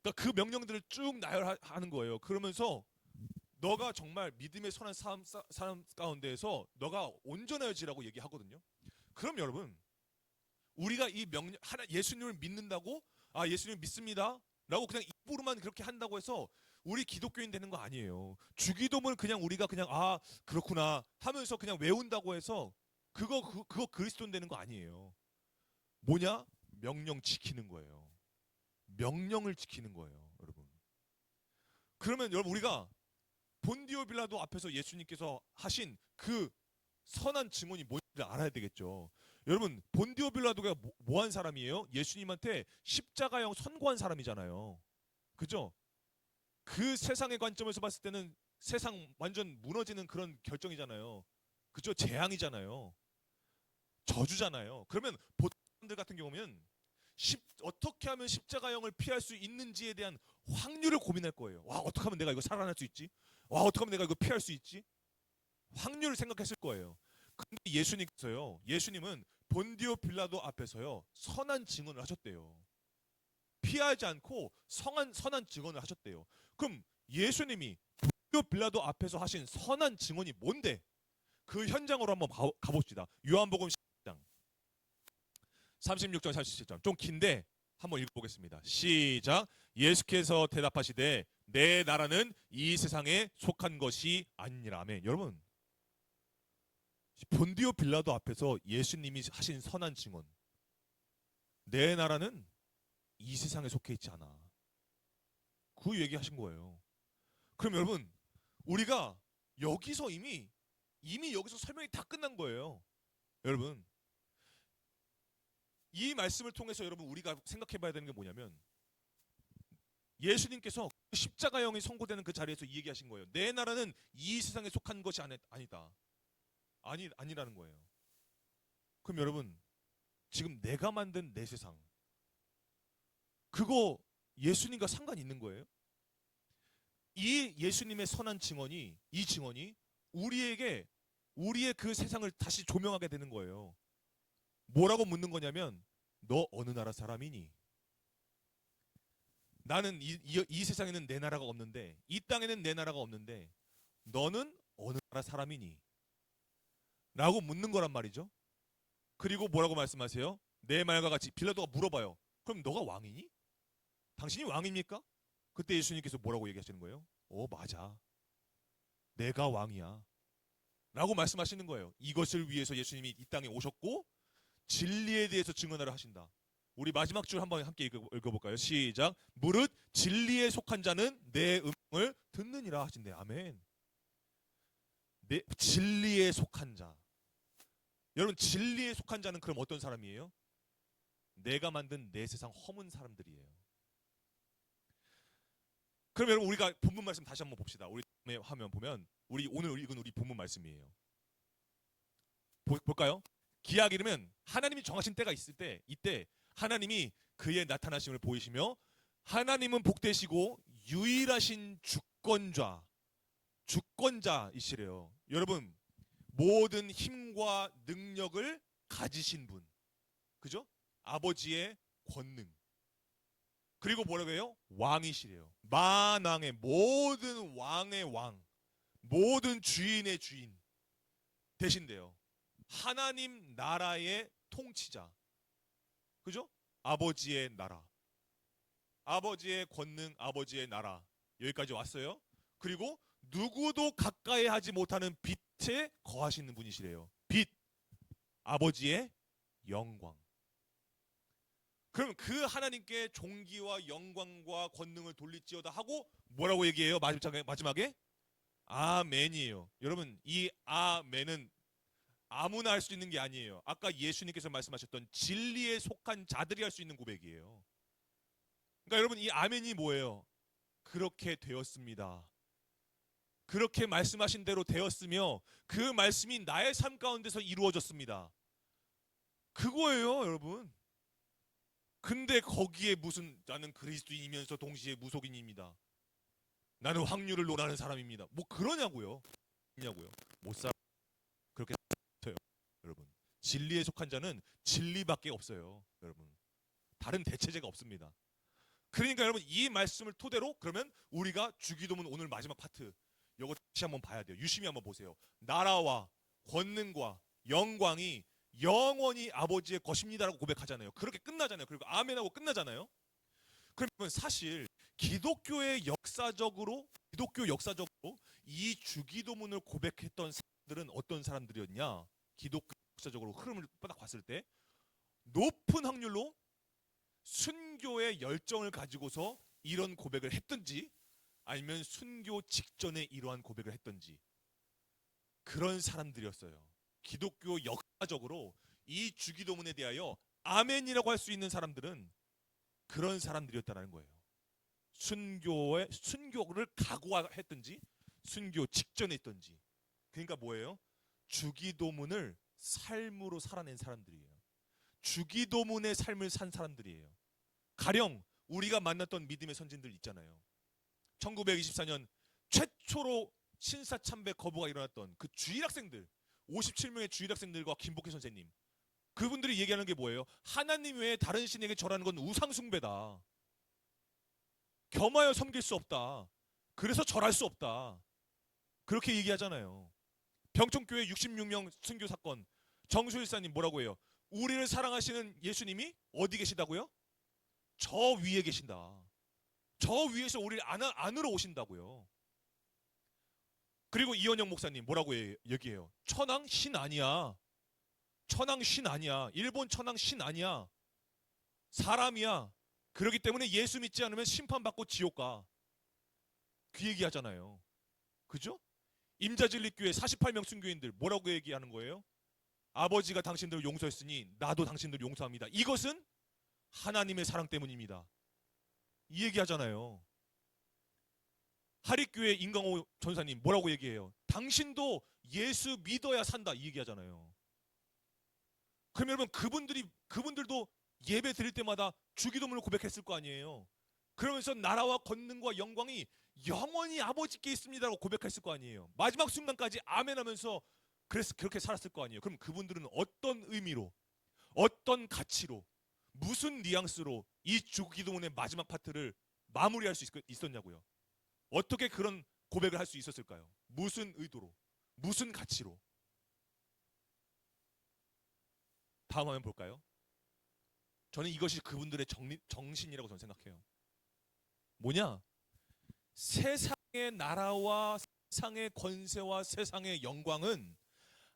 그러니까 그 명령들을 쭉 나열하는 거예요. 그러면서 너가 정말 믿음의 선한 싸움 가운데에서 너가 온전해지라고 얘기하거든요. 그럼 여러분, 우리가 이 명령 예수님을 믿는다고 예수님 믿습니다 라고 그냥 입으로만 그렇게 한다고 해서 우리 기독교인 되는 거 아니에요. 주기도문 그냥 우리가 그냥 그렇구나 하면서 그냥 외운다고 해서 그거 그리스도인 되는 거 아니에요. 뭐냐? 명령 지키는 거예요. 명령을 지키는 거예요, 여러분. 그러면 여러분, 우리가 본디오 빌라도 앞에서 예수님께서 하신 그 선한 증언이 뭔지를 알아야 되겠죠. 여러분, 본디오 빌라도가 뭐한 사람이에요? 예수님한테 십자가형 선고한 사람이잖아요. 그죠? 그 세상의 관점에서 봤을 때는 세상 완전 무너지는 그런 결정이잖아요. 그죠? 재앙이잖아요. 저주잖아요. 그러면 보통 사람들 같은 경우면 어떻게 하면 십자가형을 피할 수 있는지에 대한 확률을 고민할 거예요. 와, 어떻게 하면 내가 이거 살아날 수 있지? 와, 어떻게 하면 내가 이거 피할 수 있지? 확률을 생각했을 거예요. 근데 예수님께서요. 예수님은 본디오 빌라도 앞에서요. 선한 증언을 하셨대요. 피하지 않고 선한 증언을 하셨대요. 그럼 예수님이 본디오 빌라도 앞에서 하신 선한 증언이 뭔데? 그 현장으로 한번 가봅시다. 요한복음 10장 36절 37절 좀 긴데 한번 읽어보겠습니다. 시작. 예수께서 대답하시되 내 나라는 이 세상에 속한 것이 아니니라. 아멘. 여러분, 본디오 빌라도 앞에서 예수님이 하신 선한 증언, 내 나라는 이 세상에 속해 있지 않아. 그 얘기하신 거예요. 그럼 여러분, 우리가 여기서 이미 여기서 설명이 다 끝난 거예요. 여러분, 이 말씀을 통해서 여러분 우리가 생각해 봐야 되는 게 뭐냐면, 예수님께서 십자가형이 선고되는 그 자리에서 이 얘기하신 거예요. 내 나라는 이 세상에 속한 것이 아니다. 아니라는 거예요. 그럼 여러분, 지금 내가 만든 내 세상, 그거 예수님과 상관이 있는 거예요? 이 예수님의 선한 증언이, 이 증언이 우리에게 우리의 그 세상을 다시 조명하게 되는 거예요. 뭐라고 묻는 거냐면, 너 어느 나라 사람이니? 나는 이 세상에는 내 나라가 없는데, 이 땅에는 내 나라가 없는데, 너는 어느 나라 사람이니? 라고 묻는 거란 말이죠. 그리고 뭐라고 말씀하세요? 내 말과 같이. 빌라도가 물어봐요. 그럼 너가 왕이니? 당신이 왕입니까? 그때 예수님께서 뭐라고 얘기하시는 거예요? 맞아. 내가 왕이야. 라고 말씀하시는 거예요. 이것을 위해서 예수님이 이 땅에 오셨고 진리에 대해서 증언하려 하신다. 우리 마지막 줄 한번 함께 읽어볼까요? 시작. 무릇 진리에 속한 자는 내 음성을 듣느니라 하신대. 아멘. 진리에 속한 자. 여러분, 진리에 속한 자는 그럼 어떤 사람이에요? 내가 만든 내 세상 허문 사람들이에요. 그럼 여러분, 우리가 본문 말씀 다시 한번 봅시다. 우리 화면 보면 우리 오늘 읽은 우리 본문 말씀이에요. 볼까요? 기약 이르면 하나님이 정하신 때가 있을 때, 이때 하나님이 그의 나타나심을 보이시며, 하나님은 복되시고 유일하신 주권자이시래요. 여러분, 모든 힘과 능력을 가지신 분, 그죠? 아버지의 권능, 그리고 뭐라고 해요? 왕이시래요. 만왕의 모든 왕의 왕, 모든 주인의 주인 되신대요. 하나님 나라의 통치자, 그죠? 아버지의 나라, 아버지의 권능, 아버지의 나라, 여기까지 왔어요. 그리고 누구도 가까이 하지 못하는 빛에 거하시는 분이시래요. 빛, 아버지의 영광. 그럼 그 하나님께 존귀와 영광과 권능을 돌릴지어다 하고 뭐라고 얘기해요? 마지막에 아멘이에요. 여러분, 이 아멘은 아무나 할 수 있는 게 아니에요. 아까 예수님께서 말씀하셨던 진리에 속한 자들이 할 수 있는 고백이에요. 그러니까 여러분, 이 아멘이 뭐예요? 그렇게 되었습니다. 그렇게 말씀하신 대로 되었으며 그 말씀이 나의 삶 가운데서 이루어졌습니다. 그거예요, 여러분. 근데 거기에 무슨 나는 그리스도인이면서 동시에 무속인입니다. 나는 확률을 논하는 사람입니다. 뭐 그러냐고요? 못 살아. 그렇게 돼요, 여러분. 진리에 속한 자는 진리밖에 없어요, 여러분. 다른 대체제가 없습니다. 그러니까 여러분, 이 말씀을 토대로 그러면 우리가 주기도문 오늘 마지막 파트 이거 다시 한번 봐야 돼요. 유심히 한번 보세요. 나라와 권능과 영광이 영원히 아버지의 것입니다라고 고백하잖아요. 그렇게 끝나잖아요. 그리고 아멘하고 끝나잖아요. 그러면 사실 기독교 역사적으로 이 주기도문을 고백했던 사람들은 어떤 사람들이었냐? 기독교 역사적으로 흐름을 딱 봤을 때 높은 확률로 순교의 열정을 가지고서 이런 고백을 했든지, 아니면 순교 직전에 이러한 고백을 했던지 그런 사람들이었어요. 기독교 역사적으로 이 주기도문에 대하여 아멘이라고 할 수 있는 사람들은 그런 사람들이었다는 거예요. 순교를 각오했든지 순교 직전에 했든지. 그러니까 뭐예요? 주기도문을 삶으로 살아낸 사람들이에요. 주기도문의 삶을 산 사람들이에요. 가령 우리가 만났던 믿음의 선진들 있잖아요. 1924년 최초로 신사참배 거부가 일어났던 그 주일학생들, 57명의 주일학생들과 김복희 선생님, 그분들이 얘기하는 게 뭐예요? 하나님 외에 다른 신에게 절하는 건 우상숭배다. 겸하여 섬길 수 없다. 그래서 절할 수 없다. 그렇게 얘기하잖아요. 병천교회 66명 순교 사건, 정수일사님 뭐라고 해요? 우리를 사랑하시는 예수님이 어디 계시다고요? 저 위에 계신다. 저 위에서 우리를 안으로 오신다고요. 그리고 이원영 목사님 뭐라고 얘기해요? 천황 신 아니야. 천황 신 아니야. 일본 천황 신 아니야. 사람이야. 그렇기 때문에 예수 믿지 않으면 심판받고 지옥 가. 그 얘기 하잖아요. 그죠? 임자진리교회 48명 순교인들 뭐라고 얘기하는 거예요? 아버지가 당신들을 용서했으니 나도 당신들을 용서합니다. 이것은 하나님의 사랑 때문입니다. 이 얘기 하잖아요. 하립교회 임강호 전사님 뭐라고 얘기해요? 당신도 예수 믿어야 산다. 이 얘기 하잖아요. 그럼 여러분 그분들도 예배 드릴 때마다 주기도문을 고백했을 거 아니에요. 그러면서 나라와 권능과 영광이 영원히 아버지께 있습니다라고 고백했을 거 아니에요. 마지막 순간까지 아멘하면서 그렇게 살았을 거 아니에요. 그럼 그분들은 어떤 의미로, 어떤 가치로, 무슨 뉘앙스로 이 주기도문의 마지막 파트를 마무리할 수 있었냐고요. 어떻게 그런 고백을 할 수 있었을까요? 무슨 의도로, 무슨 가치로? 다음 화면 볼까요? 저는 이것이 그분들의 정신이라고 저는 생각해요. 뭐냐? 세상의 나라와 세상의 권세와 세상의 영광은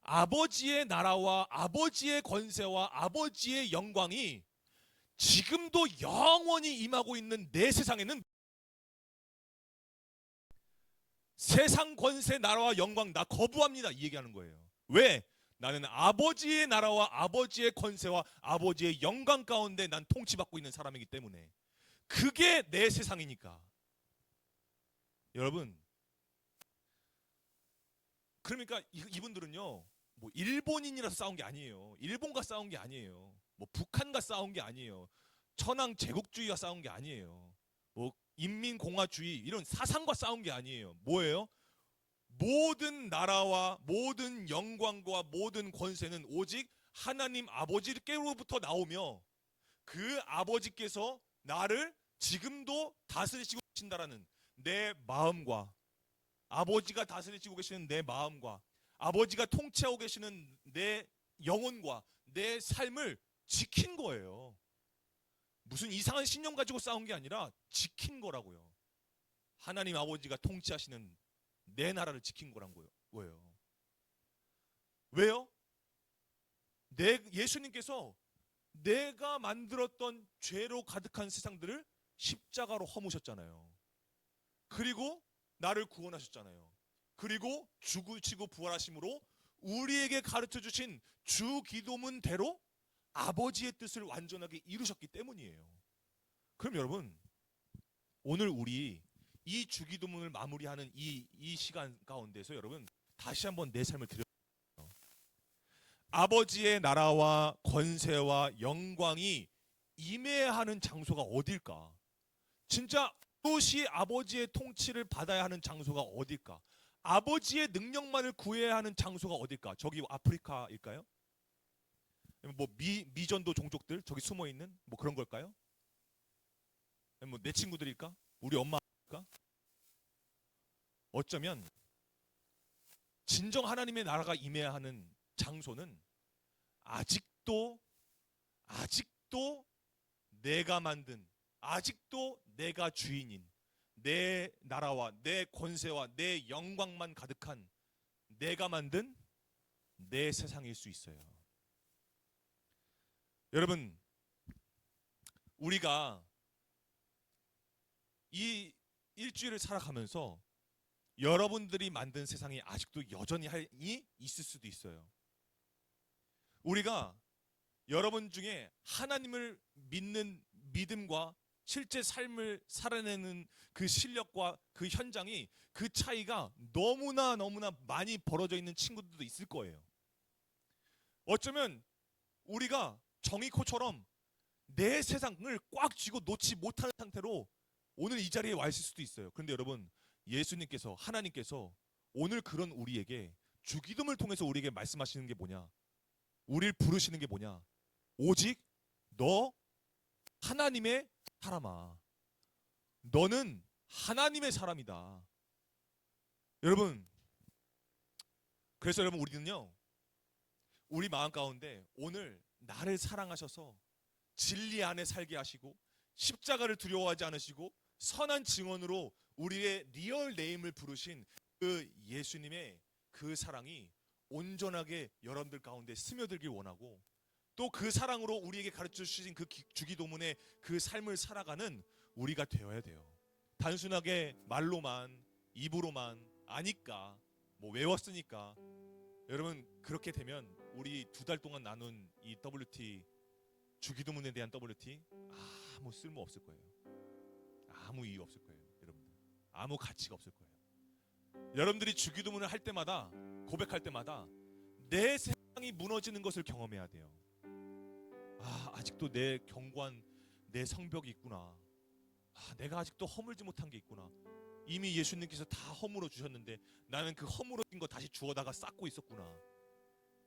아버지의 나라와 아버지의 권세와 아버지의 영광이 지금도 영원히 임하고 있는 내 세상에는 세상 권세 나라와 영광 나 거부합니다. 이 얘기하는 거예요. 왜? 나는 아버지의 나라와 아버지의 권세와 아버지의 영광 가운데 난 통치받고 있는 사람이기 때문에 그게 내 세상이니까. 여러분, 그러니까 이분들은요, 뭐 일본인이라서 싸운 게 아니에요. 일본과 싸운 게 아니에요. 뭐 북한과 싸운 게 아니에요. 천황 제국주의와 싸운 게 아니에요. 뭐 인민공화주의 이런 사상과 싸운 게 아니에요. 뭐예요? 모든 나라와 모든 영광과 모든 권세는 오직 하나님 아버지께로부터 나오며 그 아버지께서 나를 지금도 다스리시고 계신다라는 내 마음과 아버지가 다스리시고 계시는 내 마음과 아버지가 통치하고 계시는 내 영혼과 내 삶을 지킨 거예요. 무슨 이상한 신념 가지고 싸운 게 아니라 지킨 거라고요. 하나님 아버지가 통치하시는 내 나라를 지킨 거란 거예요. 왜요? 예수님께서 내가 만들었던 죄로 가득한 세상들을 십자가로 허무셨잖아요. 그리고 나를 구원하셨잖아요. 그리고 죽으시고 부활하심으로 우리에게 가르쳐 주신 주 기도문대로 아버지의 뜻을 완전하게 이루셨기 때문이에요. 그럼 여러분, 오늘 우리 이 주기도문을 마무리하는 이 시간 가운데서 여러분 다시 한번 내 삶을 드려요. 아버지의 나라와 권세와 영광이 임해야 하는 장소가 어딜까? 진짜 오롯이 아버지의 통치를 받아야 하는 장소가 어딜까? 아버지의 능력만을 구해야 하는 장소가 어딜까? 저기 아프리카일까요? 뭐 미전도 종족들 저기 숨어 있는 뭐 그런 걸까요? 뭐 내 친구들일까? 우리 엄마일까? 어쩌면 진정 하나님의 나라가 임해야 하는 장소는 아직도 내가 만든, 아직도 내가 주인인 내 나라와 내 권세와 내 영광만 가득한 내가 만든 내 세상일 수 있어요. 여러분, 우리가 이 일주일을 살아가면서 여러분들이 만든 세상이 아직도 여전히 있을 수도 있어요. 우리가 여러분 중에 하나님을 믿는 믿음과 실제 삶을 살아내는 그 실력과 그 현장이 그 차이가 너무나 많이 벌어져 있는 친구들도 있을 거예요. 어쩌면 우리가 정의코처럼 내 세상을 꽉 쥐고 놓지 못하는 상태로 오늘 이 자리에 와 있을 수도 있어요. 그런데 여러분, 예수님께서, 하나님께서 오늘 그런 우리에게 주기도문을 통해서 우리에게 말씀하시는 게 뭐냐? 우리를 부르시는 게 뭐냐? 오직 너 하나님의 사람아. 너는 하나님의 사람이다. 여러분, 그래서 여러분, 우리는요, 우리 마음 가운데 오늘 나를 사랑하셔서 진리 안에 살게 하시고 십자가를 두려워하지 않으시고 선한 증언으로 우리의 리얼 네임을 부르신 그 예수님의 그 사랑이 온전하게 여러분들 가운데 스며들길 원하고, 또 그 사랑으로 우리에게 가르쳐 주신 그 주기도문의 그 삶을 살아가는 우리가 되어야 돼요. 단순하게 말로만, 입으로만 아니까, 뭐 외웠으니까. 여러분, 그렇게 되면 우리 2달 동안 나눈 이 WT, 주기도문에 대한 WT 아무 쓸모 없을 거예요. 아무 이유 없을 거예요. 여러분들, 아무 가치가 없을 거예요. 여러분들이 주기도문을 할 때마다, 고백할 때마다 내 세상이 무너지는 것을 경험해야 돼요. 아직도 내 견고한 내 성벽이 있구나. 내가 아직도 허물지 못한 게 있구나. 이미 예수님께서 다 허물어 주셨는데 나는 그 허물어진 거 다시 주워다가 쌓고 있었구나.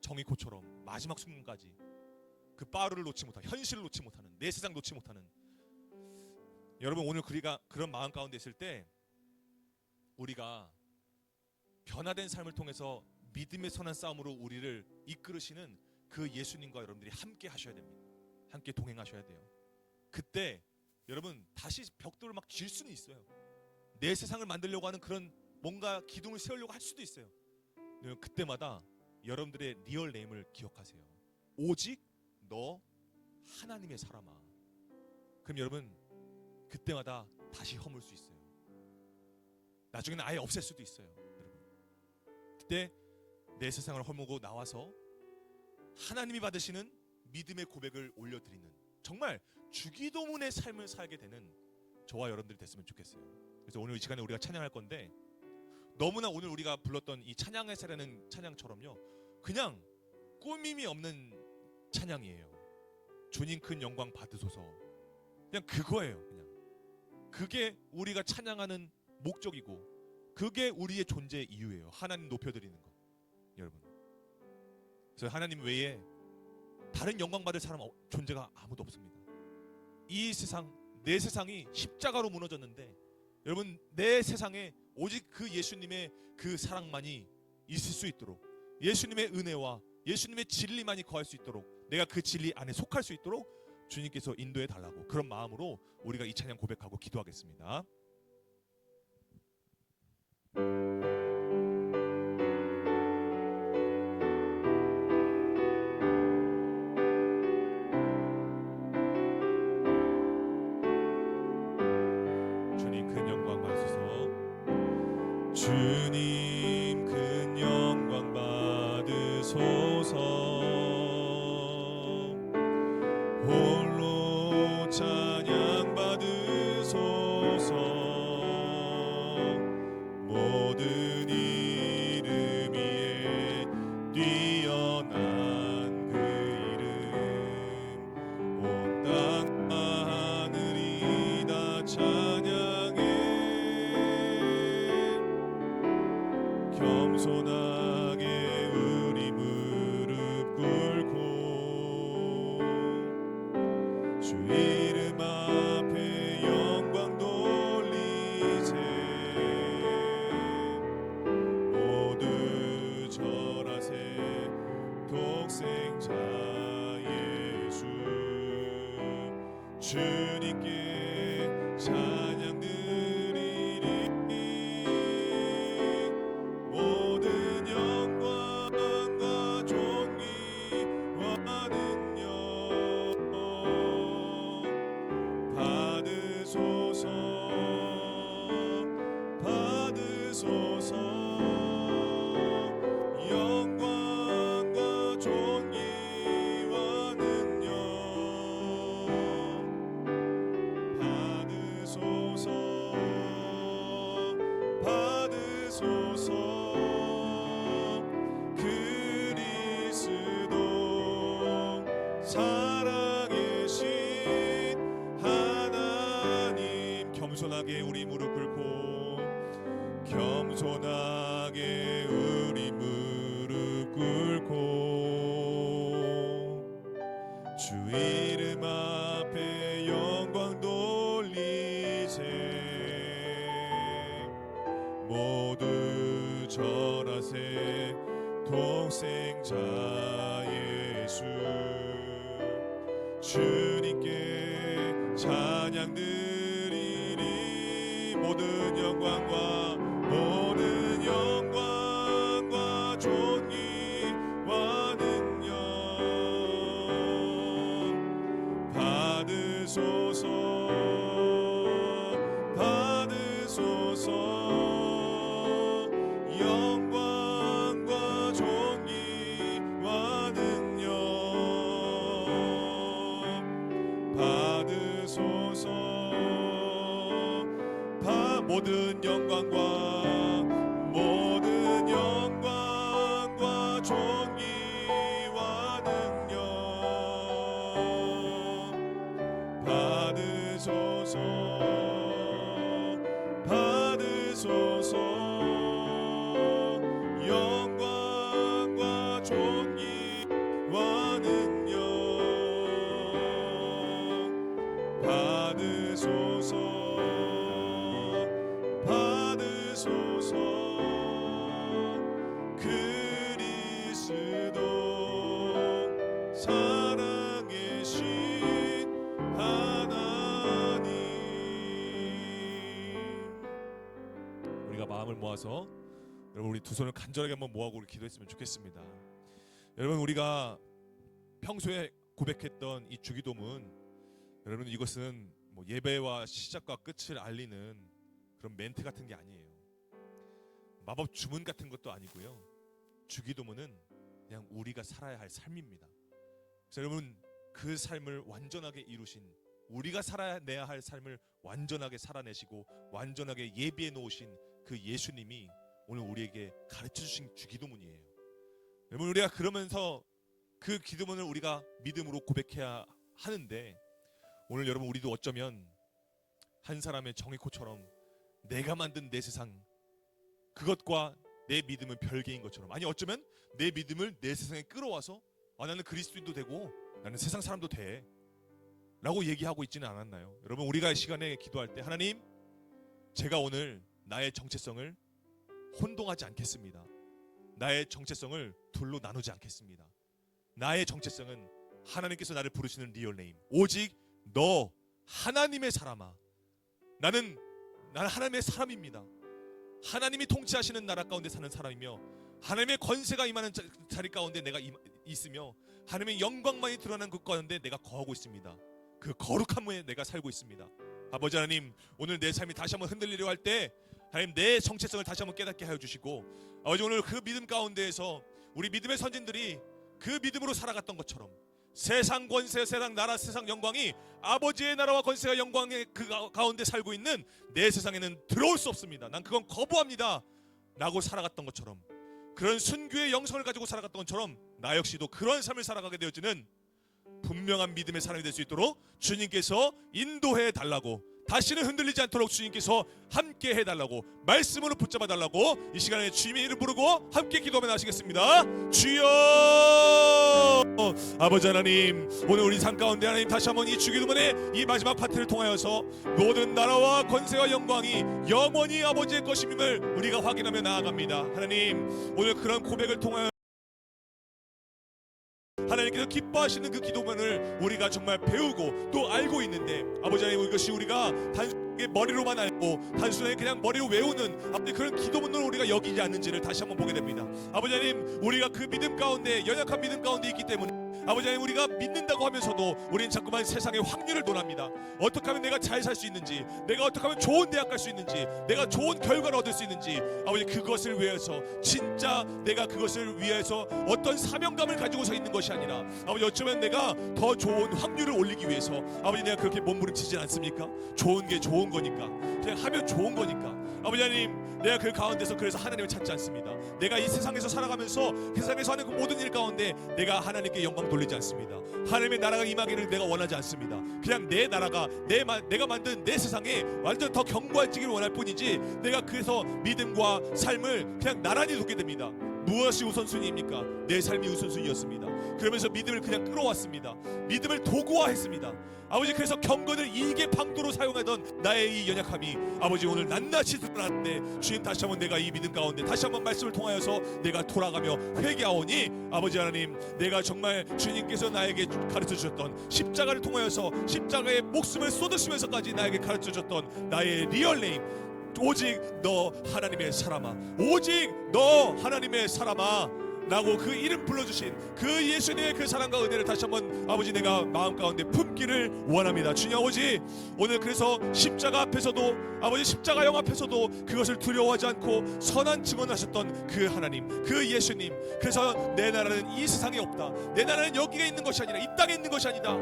정의코처럼 마지막 순간까지 그 빠루를 놓지 못하는, 현실을 놓지 못하는, 내 세상 놓지 못하는. 여러분, 오늘 우리가 그런 마음 가운데 있을 때 우리가 변화된 삶을 통해서 믿음의 선한 싸움으로 우리를 이끌으시는 그 예수님과 여러분들이 함께 하셔야 됩니다. 함께 동행하셔야 돼요. 그때 여러분, 다시 벽돌을 막 질 수는 있어요. 내 세상을 만들려고 하는 그런 뭔가 기둥을 세우려고 할 수도 있어요. 그때마다 여러분들의 리얼 네임을 기억하세요. 오직 너 하나님의 사람아. 그럼 여러분, 그때마다 다시 허물 수 있어요. 나중에는 아예 없앨 수도 있어요. 여러분, 그때 내 세상을 허물고 나와서 하나님이 받으시는 믿음의 고백을 올려드리는, 정말 주기도문의 삶을 살게 되는 저와 여러분들이 됐으면 좋겠어요. 그래서 오늘 이 시간에 우리가 찬양할 건데, 너무나 오늘 우리가 불렀던 이 찬양의 새라는 찬양처럼요, 그냥 꾸밈이 없는 찬양이에요. 주님 큰 영광 받으소서. 그냥 그거예요. 그냥 그게 우리가 찬양하는 목적이고 그게 우리의 존재의 이유예요. 하나님 높여드리는 것. 여러분, 그래서 하나님 외에 다른 영광 받을 사람 존재가 아무도 없습니다. 이 세상, 내 세상이 십자가로 무너졌는데 여러분, 내 세상에 오직 그 예수님의 그 사랑만이 있을 수 있도록, 예수님의 은혜와 예수님의 진리만이 거할 수 있도록, 내가 그 진리 안에 속할 수 있도록 주님께서 인도해 달라고, 그런 마음으로 우리가 이 찬양 고백하고 기도하겠습니다. 주님 큰 영광 받으소서. 주님 큰 영광 받으소서. 홀로 찬양 받으소서. 모든 이름 위에 뛰어난 그 이름, 온 땅과 하늘이 다 찬양해. 겸손하게 우리 무릎 꿇고 주 이름 앞에 영광 돌리세. 모두 절하세. 독생자 예수, 주님께 찬양 드리리. 모든 영광과 존귀와 능력 받으소서. 받으소서. 영광과 존귀와 능력 받으소서. 받으소서. 그리스도 살아계신 하나님. 겸손하게 우리 무릎 꿇고, 겸손하게 우리 무릎 꿇고, 주 이름 앞에 영광 돌리세. 모두 절하세. 독생자 예수 주님께 찬양 드리리. 모든 영광과 존귀와 능력 받으소서. 받으소서. 영광과 존귀와 능력 받으소서. 모든 영광과 존귀와 능력 받으소서. 받으소서. 영광과 존귀와 능력 받으소서. 받으소서. 그리스도 살아계신 하나님. 우리가 마음을 모아서 여러분 우리 두 손을 간절하게 한번 모아고 우리 기도했으면 좋겠습니다. 여러분 우리가 평소에 고백했던 이 주기도문, 여러분 이것은 뭐 예배와 시작과 끝을 알리는 그런 멘트 같은 게 아니에요. 마법 주문 같은 것도 아니고요. 주기도문은 그냥 우리가 살아야 할 삶입니다. 그래서 여러분 그 삶을 완전하게 이루신, 우리가 살아내야 할 삶을 완전하게 살아내시고 완전하게 예비해 놓으신 그 예수님이 오늘 우리에게 가르쳐 주신 주기도문이에요. 여러분 우리가 그러면서 그 기도문을 우리가 믿음으로 고백해야 하는데, 오늘 여러분 우리도 어쩌면 한 사람의 정의코처럼 내가 만든 내 세상, 그것과 내 믿음은 별개인 것처럼, 아니 어쩌면 내 믿음을 내 세상에 끌어와서 나는 그리스도인도 되고 나는 세상 사람도 돼 라고 얘기하고 있지는 않았나요? 여러분 우리가 이 시간에 기도할 때, 하나님 제가 오늘 나의 정체성을 혼동하지 않겠습니다. 나의 정체성을 둘로 나누지 않겠습니다. 나의 정체성은 하나님께서 나를 부르시는 리얼네임, 오직 너 하나님의 사람아. 나는 하나님의 사람입니다. 하나님이 통치하시는 나라 가운데 사는 사람이며 하나님의 권세가 임하는 자리 가운데 내가 있으며 하나님의 영광만이 드러나는 그 가운데 내가 거하고 있습니다. 그 거룩함에 내가 살고 있습니다. 아버지 하나님, 오늘 내 삶이 다시 한번 흔들리려 할 때 하나님 내 정체성을 다시 한번 깨닫게 하여 주시고, 아버지 오늘 그 믿음 가운데에서 우리 믿음의 선진들이 그 믿음으로 살아갔던 것처럼 세상 권세, 세상 나라, 세상 영광이 아버지의 나라와 권세와 영광의 그 가운데 살고 있는 내 세상에는 들어올 수 없습니다. 난 그건 거부합니다 라고 살아갔던 것처럼, 그런 순교의 영성을 가지고 살아갔던 것처럼 나 역시도 그런 삶을 살아가게 되어지는 분명한 믿음의 사람이 될 수 있도록 주님께서 인도해 달라고, 다시는 흔들리지 않도록 주님께서 함께 해달라고, 말씀으로 붙잡아 달라고 이 시간에 주님의 이름 부르고 함께 기도하면 하시겠습니다. 주여, 아버지 하나님, 오늘 우리 삶 가운데 하나님 다시 한번 이 주기도문의 이 마지막 파트를 통하여서 모든 나라와 권세와 영광이 영원히 아버지의 것임을 우리가 확인하며 나아갑니다. 하나님 오늘 그런 고백을 통하여 하나님께서 기뻐하시는 그 기도문을 우리가 정말 배우고 또 알고 있는데, 아버지 하나님 이것이 우리가 단순하게 머리로만 알고 단순하게 그냥 머리로 외우는 아버지 그런 기도문으로 우리가 여기지 않는지를 다시 한번 보게 됩니다. 아버지 하나님, 우리가 그 믿음 가운데, 연약한 믿음 가운데 있기 때문에 아버지 하나님, 우리가 믿는다고 하면서도 우리는 자꾸만 세상의 확률을 논합니다. 어떻게 하면 내가 잘 살 수 있는지, 내가 어떻게 하면 좋은 대학 갈 수 있는지, 내가 좋은 결과를 얻을 수 있는지, 아버지 그것을 위해서, 진짜 내가 그것을 위해서 어떤 사명감을 가지고 서 있는 것이 아니라, 아버지 어쩌면 내가 더 좋은 확률을 올리기 위해서, 아버지 내가 그렇게 몸부림치지 않습니까? 좋은 게 좋은 거니까, 그냥 하면 좋은 거니까. 아버지 하나님, 내가 그 가운데서 그래서 하나님을 찾지 않습니다. 내가 이 세상에서 살아가면서 세상에서 하는 그 모든 일 가운데 내가 하나님께 영광 돌리지 않습니다. 하나님의 나라가 임하기를 내가 원하지 않습니다. 그냥 내 나라가, 내가 만든 내 세상에 완전 더 견고해지기를 원할 뿐이지, 내가 그래서 믿음과 삶을 그냥 나란히 두게 됩니다. 무엇이 우선순위입니까? 내 삶이 우선순위였습니다. 그러면서 믿음을 그냥 끌어왔습니다. 믿음을 도구화했습니다. 아버지, 그래서 경건을 이익의 방도로 사용하던 나의 이 연약함이 아버지 오늘 낱낱이 드러났는데, 주님 다시 한번 내가 이 믿음 가운데 다시 한번 말씀을 통하여서 내가 돌아가며 회개하오니, 아버지 하나님, 내가 정말 주님께서 나에게 가르쳐 주셨던 십자가를 통하여서 십자가의 목숨을 쏟으시면서까지 나에게 가르쳐 주셨던 나의 리얼 네임, 오직 너 하나님의 사람아, 오직 너 하나님의 사람아 라고 그 이름 불러주신 그 예수님의 그 사랑과 은혜를 다시 한번 아버지 내가 마음 가운데 품기를 원합니다. 주님 아버지, 오늘 그래서 십자가 앞에서도, 아버지 십자가형 앞에서도 그것을 두려워하지 않고 선한 증언하셨던 그 하나님, 그 예수님, 그래서 내 나라는 이 세상에 없다, 내 나라는 여기에 있는 것이 아니라 이 땅에 있는 것이 아니다.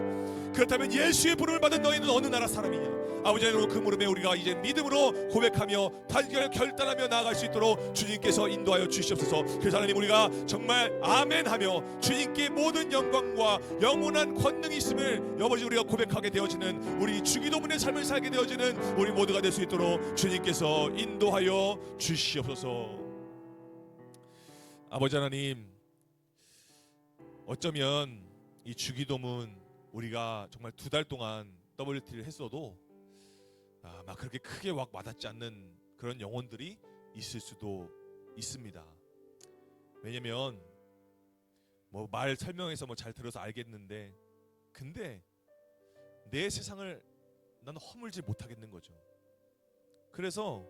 그렇다면 예수의 부름을 받은 너희는 어느 나라 사람이냐? 아버지 하나님, 그 무릎에 우리가 이제 믿음으로 고백하며 결단하며 나아갈 수 있도록 주님께서 인도하여 주시옵소서. 그래서 하나님, 우리가 정말 아멘하며 주님께 모든 영광과 영원한 권능이 있음을 아버지 우리가 고백하게 되어지는, 우리 주기도문의 삶을 살게 되어지는 우리 모두가 될 수 있도록 주님께서 인도하여 주시옵소서. 아버지 하나님, 어쩌면 이 주기도문 우리가 정말 2달 동안 WT를 했어도 막 그렇게 크게 막 와닿지 않는 그런 영혼들이 있을 수도 있습니다. 왜냐면 뭐 말 설명해서 뭐 잘 들어서 알겠는데, 근데 내 세상을 나는 허물지 못하겠는 거죠. 그래서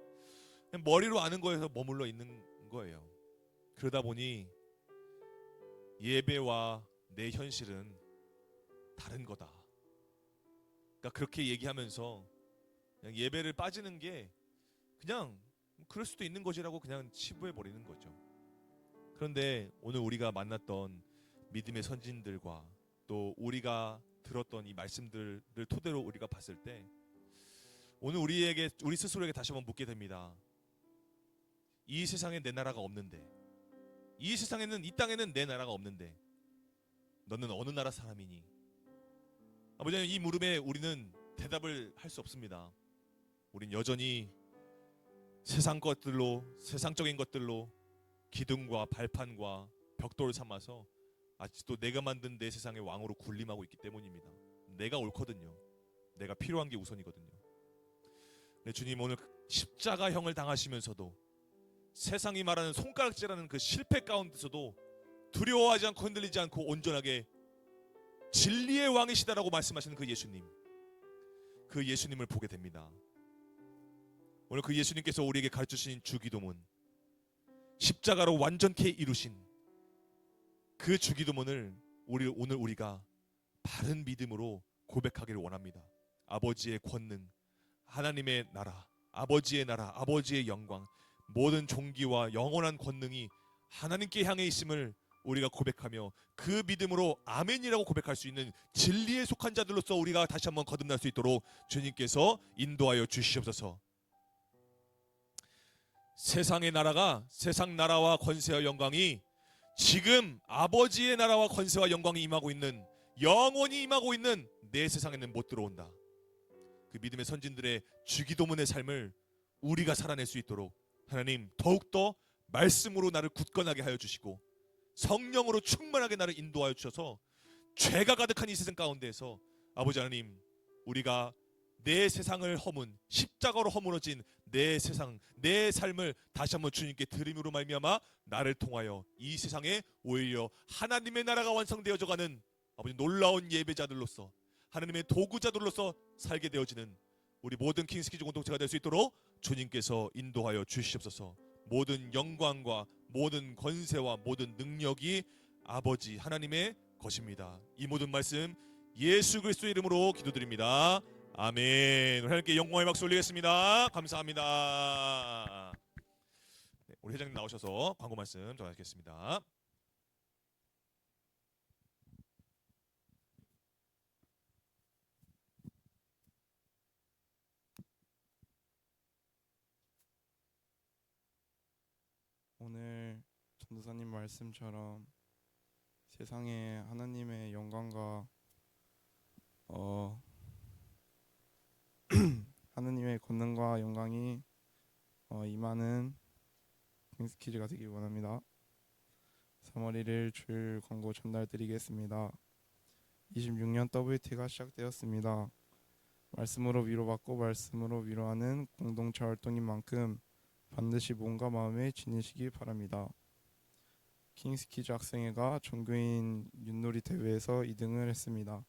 그냥 머리로 아는 거에서 머물러 있는 거예요. 그러다 보니 예배와 내 현실은 다른 거다. 그러니까 그렇게 얘기하면서 그냥 예배를 빠지는 게 그냥 그럴 수도 있는 것이라고 그냥 치부해 버리는 거죠. 그런데 오늘 우리가 만났던 믿음의 선진들과 또 우리가 들었던 이 말씀들을 토대로 우리가 봤을 때, 오늘 우리 스스로에게 다시 한번 묻게 됩니다. 이 세상에 내 나라가 없는데, 이 세상에는, 이 땅에는 내 나라가 없는데 너는 어느 나라 사람이니? 아버지, 이 물음에 우리는 대답을 할 수 없습니다. 우린 여전히 세상 것들로, 세상적인 것들로 기둥과 발판과 벽돌을 삼아서 아직도 내가 만든 내 세상의 왕으로 군림하고 있기 때문입니다. 내가 옳거든요. 내가 필요한 게 우선이거든요. 네, 주님, 오늘 십자가형을 당하시면서도 세상이 말하는 손가락질하는 그 실패 가운데서도 두려워하지 않고 흔들리지 않고 온전하게 진리의 왕이시다라고 말씀하시는 그 예수님, 그 예수님을 보게 됩니다. 오늘 그 예수님께서 우리에게 가르쳐주신 주기도문, 십자가로 완전케 이루신 그 주기도문을 오늘 우리가 바른 믿음으로 고백하기를 원합니다. 아버지의 권능, 하나님의 나라, 아버지의 나라, 아버지의 영광, 모든 존귀와 영원한 권능이 하나님께 향해 있음을 우리가 고백하며 그 믿음으로 아멘이라고 고백할 수 있는 진리에 속한 자들로서 우리가 다시 한번 거듭날 수 있도록 주님께서 인도하여 주시옵소서. 세상의 나라가, 세상 나라와 권세와 영광이 지금 아버지의 나라와 권세와 영광이 임하고 있는, 영원히 임하고 있는 내 세상에는 못 들어온다. 그 믿음의 선진들의 주기도문의 삶을 우리가 살아낼 수 있도록 하나님 더욱더 말씀으로 나를 굳건하게 하여 주시고 성령으로 충만하게 나를 인도하여 주셔서 죄가 가득한 이 세상 가운데에서 아버지 하나님, 우리가 내 세상을 허문, 십자가로 허물어진 내 세상, 내 삶을 다시 한번 주님께 드림으로 말미암아 나를 통하여 이 세상에 오히려 하나님의 나라가 완성되어져 가는 아버지 놀라운 예배자들로서, 하나님의 도구자들로서 살게 되어지는 우리 모든 킹스키즈 공동체가 될 수 있도록 주님께서 인도하여 주시옵소서. 모든 영광과 모든 권세와 모든 능력이 아버지 하나님의 것입니다. 이 모든 말씀 예수 그리스도의 이름으로 기도드립니다. 아멘. 하나님께 영광의 박수 올리겠습니다. 감사합니다. 네, 우리 회장님 나오셔서 광고 말씀 전하겠습니다. 오늘 전도사님 말씀처럼 세상에 하나님의 영광과 하나님의 권능과 영광이 임하는 킹스키즈가 되길 원합니다. 3월 1일 주일 광고 전달드리겠습니다. 26년 WT가 시작되었습니다. 말씀으로 위로받고 말씀으로 위로하는 공동체 활동인 만큼 반드시 몸과 마음에 지니시기 바랍니다. 킹스키즈 학생회가 종교인 윷놀이 대회에서 2등을 했습니다.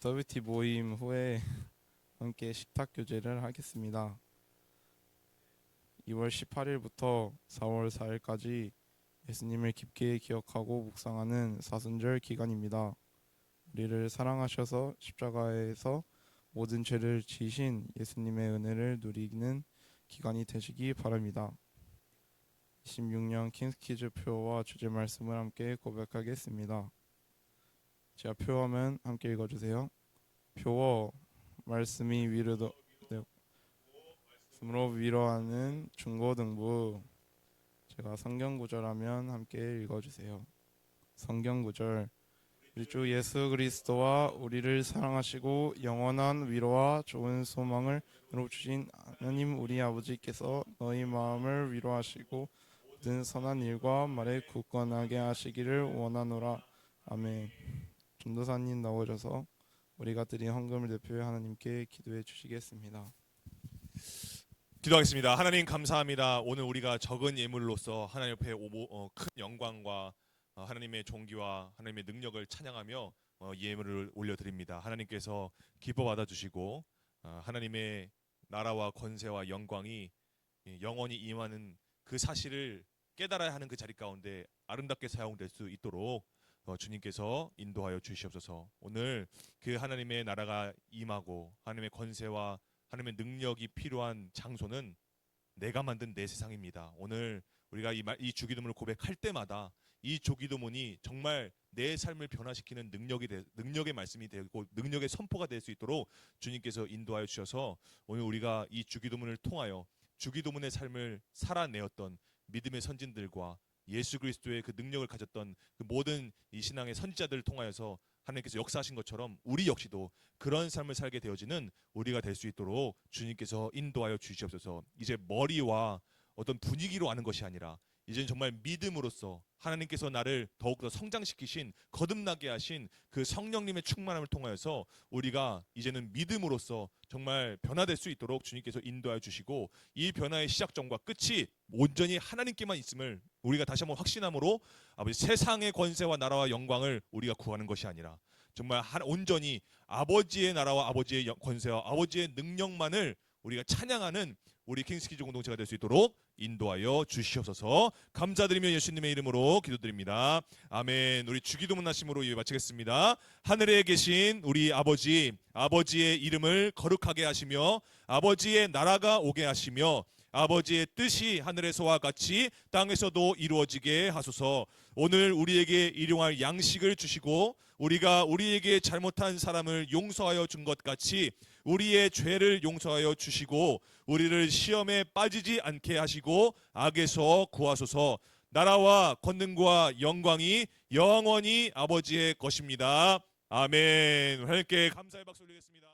WT 모임 후에 함께 식탁 교제를 하겠습니다. 2월 18일부터 4월 4일까지 예수님을 깊게 기억하고 묵상하는 사순절 기간입니다. 우리를 사랑하셔서 십자가에서 모든 죄를 지신 예수님의 은혜를 누리는 기간이 되시기 바랍니다. 26년 킹스키즈 표와 주제 말씀을 함께 고백하겠습니다. 제가 표하면 함께 읽어주세요. 표어 말씀이 위로로 위로하는 중고등부. 제가 성경 구절하면 함께 읽어주세요. 성경 구절. 우리 주 예수 그리스도와 우리를 사랑하시고 영원한 위로와 좋은 소망을 주신 하나님 우리 아버지께서 너희 마음을 위로하시고 모든 선한 일과 말에 굳건하게 하시기를 원하노라. 아멘. 전도사님 나오셔서 우리가 드린 헌금을 대표해 하나님께 기도해 주시겠습니다. 기도하겠습니다. 하나님 감사합니다. 오늘 우리가 적은 예물로서 하나님 옆에 큰 영광과 하나님의 존귀와 하나님의 능력을 찬양하며 예물을 올려드립니다. 하나님께서 기뻐 받아주시고 하나님의 나라와 권세와 영광이 영원히 임하는 그 사실을 깨달아야 하는 그 자리 가운데 아름답게 사용될 수 있도록 주님께서 인도하여 주시옵소서. 오늘 그 하나님의 나라가 임하고 하나님의 권세와 하나님의 능력이 필요한 장소는 내가 만든 내 세상입니다. 오늘 우리가 이 주기도문을 고백할 때마다 이 주기도문이 정말 내 삶을 변화시키는 능력의 말씀이 되고 능력의 선포가 될 수 있도록 주님께서 인도하여 주셔서 오늘 우리가 이 주기도문을 통하여 주기도문의 삶을 살아내었던 믿음의 선진들과 예수 그리스도의 그 능력을 가졌던 그 모든 이 신앙의 선지자들을 통하여서 하나님께서 역사하신 것처럼 우리 역시도 그런 삶을 살게 되어지는 우리가 될 수 있도록 주님께서 인도하여 주시옵소서. 이제 머리와 어떤 분위기로 아는 것이 아니라 이제는 정말 믿음으로써 하나님께서 나를 더욱더 성장시키신 거듭나게 하신 그 성령님의 충만함을 통하여서 우리가 이제는 믿음으로써 정말 변화될 수 있도록 주님께서 인도하여 주시고 이 변화의 시작점과 끝이 온전히 하나님께만 있음을 우리가 다시 한번 확신함으로 아버지 세상의 권세와 나라와 영광을 우리가 구하는 것이 아니라 정말 온전히 아버지의 나라와 아버지의 권세와 아버지의 능력만을 우리가 찬양하는 우리 킹스키즈 공동체가 될 수 있도록 인도하여 주시옵소서. 감사드리며 예수님의 이름으로 기도드립니다. 아멘. 우리 주기도문 하심으로 예배 마치겠습니다. 하늘에 계신 우리 아버지, 아버지의 이름을 거룩하게 하시며 아버지의 나라가 오게 하시며 아버지의 뜻이 하늘에서와 같이 땅에서도 이루어지게 하소서. 오늘 우리에게 일용할 양식을 주시고 우리가 우리에게 잘못한 사람을 용서하여 준 것 같이 우리의 죄를 용서하여 주시고 우리를 시험에 빠지지 않게 하시고 악에서 구하소서. 나라와 권능과 영광이 영원히 아버지의 것입니다. 아멘. 하나님께 감사의 박수 올리겠습니다.